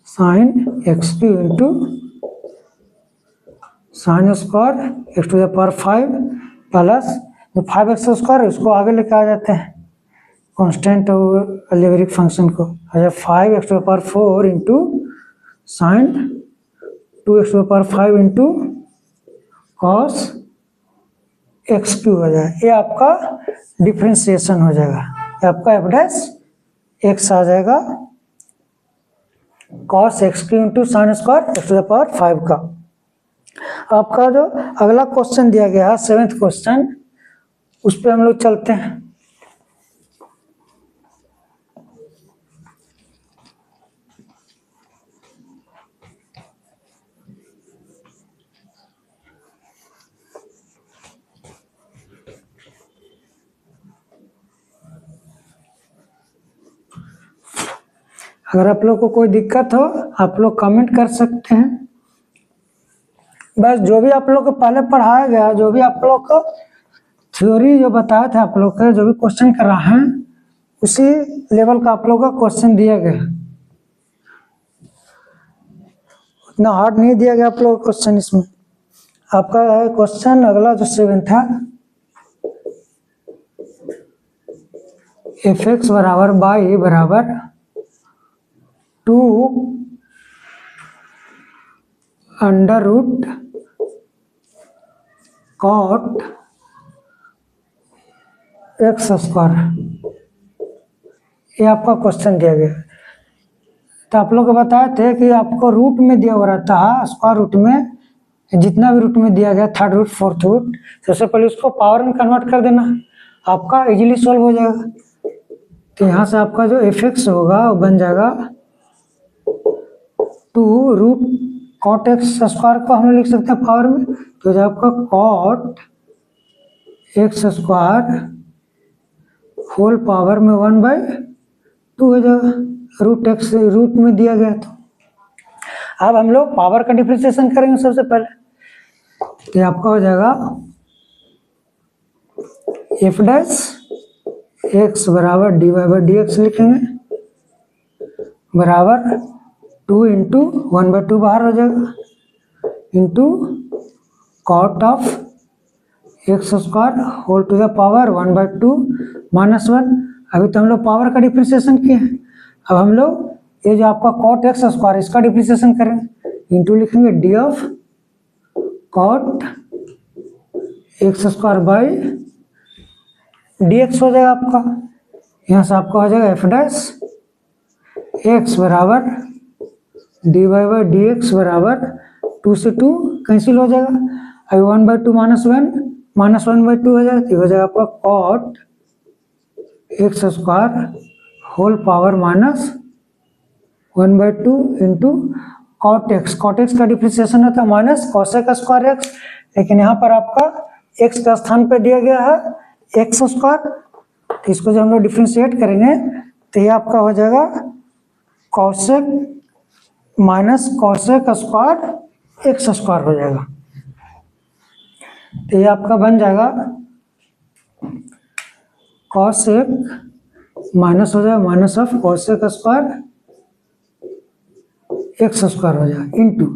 sine x cube into sine square x to the power 5 plus 5x square, उसको आगे लेके आ जाते हैं constant algebraic function को, अच्छा 5x to the power 4 into sine 2x to the power 5 into cos x cube हो जाएगा, ये आपका डिफ्रेंसिएशन हो जाएगा, ये आपका एफ डैश एक्स आ जाएगा cos x cube into sine square x to the power 5 का। आपका जो अगला क्वेश्चन दिया गया है 7th क्वेश्चन, उस पर हम लोग चलते हैं। अगर आप लोग को कोई दिक्कत हो आप लोग कमेंट कर सकते हैं। बस जो भी आप लोग को पहले पढ़ाया गया, जो भी आप लोग को थ्योरी जो बताया था, आप लोग का जो भी क्वेश्चन कर रहा है उसी लेवल का आप लोग का क्वेश्चन दिया गया, उतना हार्ड नहीं दिया गया आप लोग को क्वेश्चन। इसमें आपका है क्वेश्चन अगला जो 7 था, एफ एक्स बराबर बाई बराबर 2 under root cot x square, ये आपका क्वेश्चन दिया गया। तो आप लोग को बताए थे कि आपको रूट में दिया हुआ रहता है, स्क्वायर रूट में जितना भी रूट में दिया गया, 3rd रूट 4th रूट, सबसे पहले उसको पावर में कन्वर्ट कर देना, आपका इजीली सॉल्व हो जाएगा। तो यहाँ से आपका जो एफ एक्स होगा वो बन जाएगा 2 रूट कॉट एक्स स्क्वायर को हम लोग लिख सकते हैं पावर में, तो जब आपका cot x square whole power में 1/2 हो जाएगा, रूट एक्स रूट में दिया गया। तो अब हम लोग पावर का डिफरेंशिएशन करेंगे सबसे पहले, तो आपका हो जाएगा एफ डैश एक्स बराबर D Y by D x लिखेंगे बराबर 2 इंटू 1/2 बाहर हो जाएगा into cot of x square whole to the power 1/2 -1। अभी तो हम लोग पावर का डिफ्रेंशिएशन किए हैं, अब हम लोग ये जो आपका कॉट एक्स स्क्वायर इसका डिफ्रेंशिएशन करेंगे, इंटू लिखेंगे D of cot x square by D x हो जाएगा आपका। यहाँ से आपका हो जाएगा एफ डैश एक्स बराबर D Y by D x बराबर 2 से 2 कैंसिल हो जाएगा, अभी 1/2 -1/2 हो जाएगा, तो हो जाएगा आपका cot x square whole power -1/2 into cot x का डिफ्रेंशिएशन होता है माइनस कॉसेक स्क्वायर एक्स, लेकिन यहाँ पर आपका एक्स का स्थान पे दिया गया है एक्स स्क्वायर, तो इसको जब हम लोग डिफ्रेंशिएट करेंगे तो ये आपका हो जाएगा cosec minus cosec square x square हो जाएगा, तो ये आपका बन जाएगा कॉसेक माइनस हो जाएगा minus of cosec square x square हो जाएगा इंटू,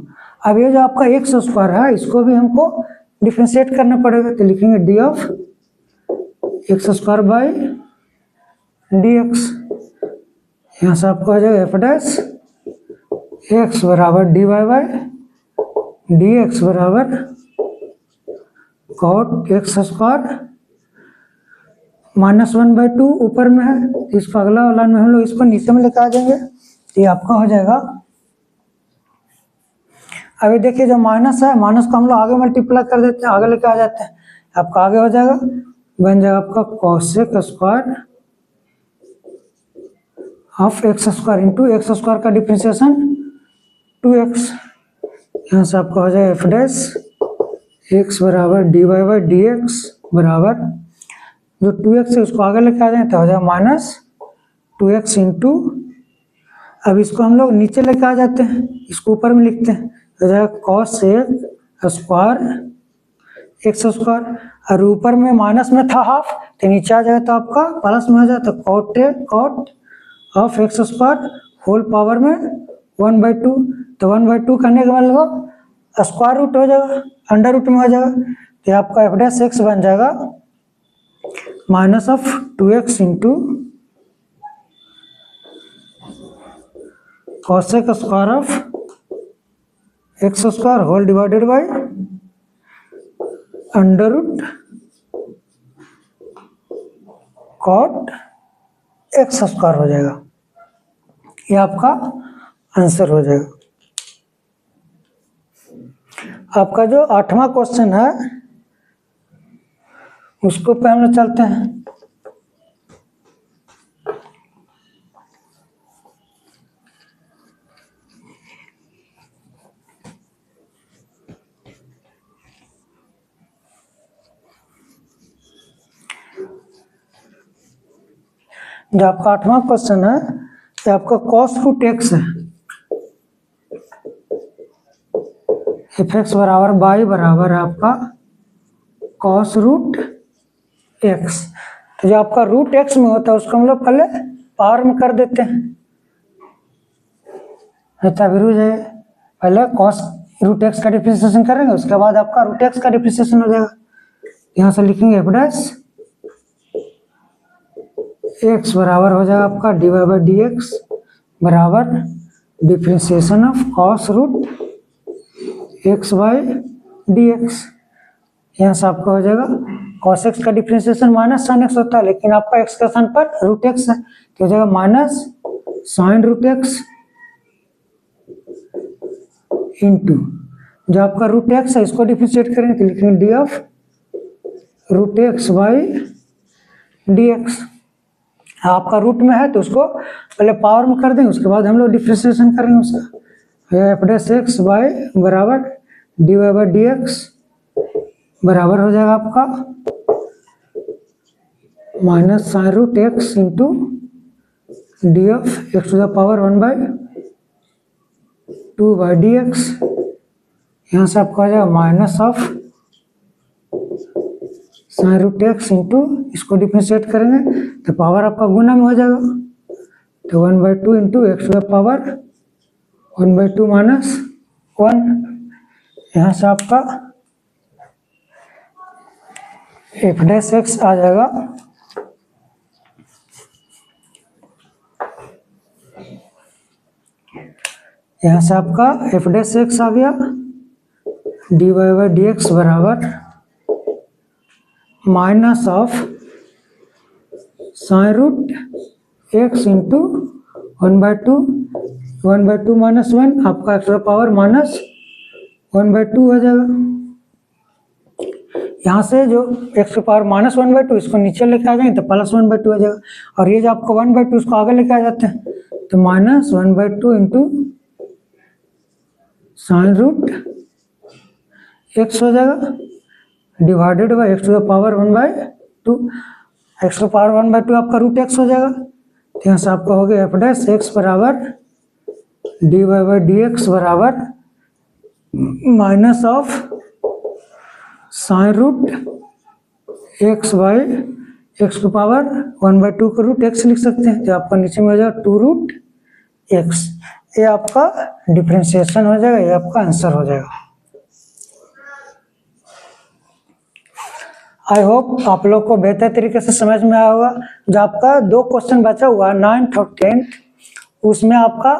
अब ये जो आपका एक्स स्क्वायर है इसको भी हमको डिफ्रेंशिएट करना पड़ेगा, तो लिखेंगे D of x square by D x, यहाँ से आपको हो जाएगा एफ डैश एक्स बराबर D Y by D x बराबर कॉट एक्स स्क्वायर -1/2 ऊपर में है, इसको अगला वाला में हम लोग इसको नीचे में लेकर आ जाएंगे, तो ये आपका हो जाएगा अभी देखिए जो माइनस है, माइनस को हम लोग आगे मल्टीप्लाई कर देते हैं, आगे लेके आ जाते हैं, आपका आगे हो जाएगा, बन जाएगा आपका cosec square of x square into x square का डिफ्रेंशिएशन 2x। यहाँ से आपका हो जाएगा एफ डैश एक्स बराबर D Y by D x बराबर जो 2x है उसको आगे लेके आ जाए तो हो जाएगा माइनस 2x इंटू, अब इसको हम लोग नीचे लेके आ जाते हैं, इसको ऊपर में लिखते हैं, हो जाएगा कॉस एक स्क्वायर एक्स स्क्वायर, और ऊपर में माइनस में था हाफ तो नीचे आ जाएगा तो आपका प्लस में हो जाए तो cot of x square whole power में 1/2, तो 1/2 करने के मतलब स्क्वायर रूट हो जाएगा, अंडर रूट में हो जाएगा, तो आपका एफ डैश एक्स बन जाएगा minus of 2x into cosec square of x square whole divided by under root cot x square हो जाएगा। ये आपका आंसर हो जाएगा। आपका जो 8वां क्वेश्चन है उसको पे हम लोग चलते हैं। जो आपका 8वां क्वेश्चन है ये आपका कॉस रूट एक्स है, एफ एक्स बराबर बाई बराबर है आपका कॉस रूट एक्स। तो जो आपका रूट एक्स में होता है उसको हम लोग पहले पावर में कर देते हैं, पहले कॉस रूट एक्स का डिफरेंशिएशन करेंगे, उसके बाद आपका रूट एक्स का डिफरेंशिएशन हो जाएगा। यहाँ से लिखेंगे एफ डैश एक्स बराबर हो जाएगा आपका D Y by D x बराबर differentiation of cos root x by D x. यहाँ से आपका हो जाएगा कॉस एक्स का डिफरेंशिएशन माइनस साइन एक्स होता है, लेकिन आपका एक्स के स्थान पर रूट एक्स है तो हो जाएगा minus sine root x into जो आपका रूट एक्स है इसको डिफरेंशिएट करेंगे तो लिखेंगे D of root x by D x. आपका रूट में है तो उसको पहले पावर में कर देंगे, उसके बाद हम लोग डिफरेंशिएशन करेंगे उसका। एफ डैश एक्स बाई बराबर D Y by D x बराबर हो जाएगा आपका minus sine root x into d of x to the power 1/2 by D x. यहाँ से आपका हो जाएगा minus of sine root x into इसको डिफरेंशिएट करेंगे तो पावर आपका गुना में हो जाएगा, तो 1/2 into x to the power 1/2 minus 1। यहाँ से आपका एफ डैश एक्स आ जाएगा यहाँ से आपका एफ डैश एक्स आ गया d Y by D x बराबर minus of sine root x into 1/2 minus 1 आपका एक्स पावर माइनस 1/2 हो जाएगा। यहाँ से जो एक्स पावर माइनस 1/2 इसको नीचे लेके आ जाएंगे तो प्लस 1/2 हो जाएगा, और ये जो आपको 1/2 इसको आगे लेके आ जाते हैं तो minus 1/2 into sine root x हो जाएगा divided by x to the power 1/2। X to power 1/2 आपका रूट एक्स हो जाएगा, तो यहाँ से आपका हो गया एफ डैश एक्स बराबर D Y by D x बराबर minus of sine root x by x to power 1/2 का रूट एक्स लिख सकते हैं, तो आपका नीचे में हो जाएगा 2 रूट एक्स। ये आपका डिफरेंशिएशन हो जाएगा, ये आपका आंसर हो जाएगा। आई होप आप लोग को बेहतर तरीके से समझ में आया होगा। जो आपका 2 क्वेश्चन बचा हुआ 9th और 10th उसमें आपका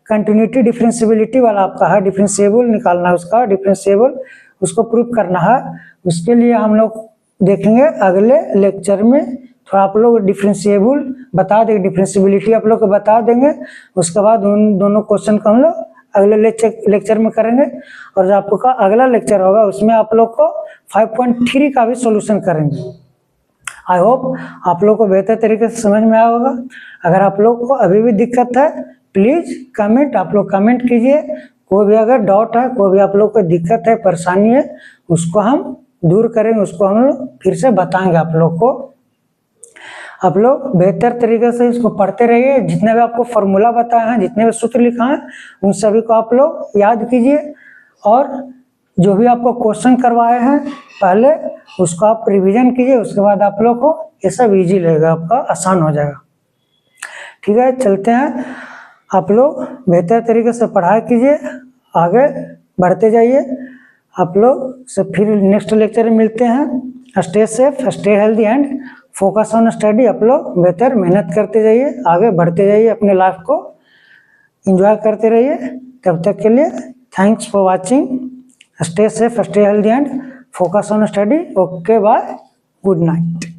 कंटिन्यूटी डिफरेंशिएबिलिटी वाला आपका है, डिफरेंशिएबल निकालना है उसका, डिफरेंशिएबल उसको प्रूव करना है। उसके लिए हम लोग देखेंगे अगले लेक्चर में, थोड़ा आप लोग डिफरेंशिएबल बता देंगे, डिफरेंशिएबिलिटी आप लोग को बता देंगे, उसके बाद उन दोनों क्वेश्चन को हम लोग अगले लेक्चर में करेंगे, और जो आपका अगला लेक्चर होगा उसमें आप लोग को 5.3 का भी सॉल्यूशन करेंगे। आई होप आप लोग को बेहतर तरीके से समझ में आया होगा। अगर आप लोग को अभी भी दिक्कत है प्लीज़ कमेंट, आप लोग कमेंट कीजिए। कोई भी अगर डाउट है, कोई भी आप लोग को दिक्कत है, परेशानी है, उसको हम दूर करेंगे, उसको हम लोग फिर से बताएंगे आप लोग को। आप लोग बेहतर तरीके से इसको पढ़ते रहिए। जितने भी आपको फार्मूला बताए हैं, जितने भी सूत्र लिखा है, उन सभी को आप लोग याद कीजिए, और जो भी आपको क्वेश्चन करवाए हैं पहले उसको आप रिवीजन कीजिए। उसके बाद आप लोग को ये सब इजी लगेगा, आपका आसान हो जाएगा। ठीक है, चलते हैं। आप लोग बेहतर तरीके से पढ़ाई कीजिए, आगे बढ़ते जाइए। आप लोग से फिर नेक्स्ट लेक्चर में मिलते हैं। Stay safe, stay healthy and focus on study. आप लोग बेहतर मेहनत करते जाइए, आगे बढ़ते जाइए, अपने लाइफ को एंजॉय करते रहिए। तब तक के लिए thanks for watching. Stay safe, stay healthy and focus on study. Okay, bye, good night.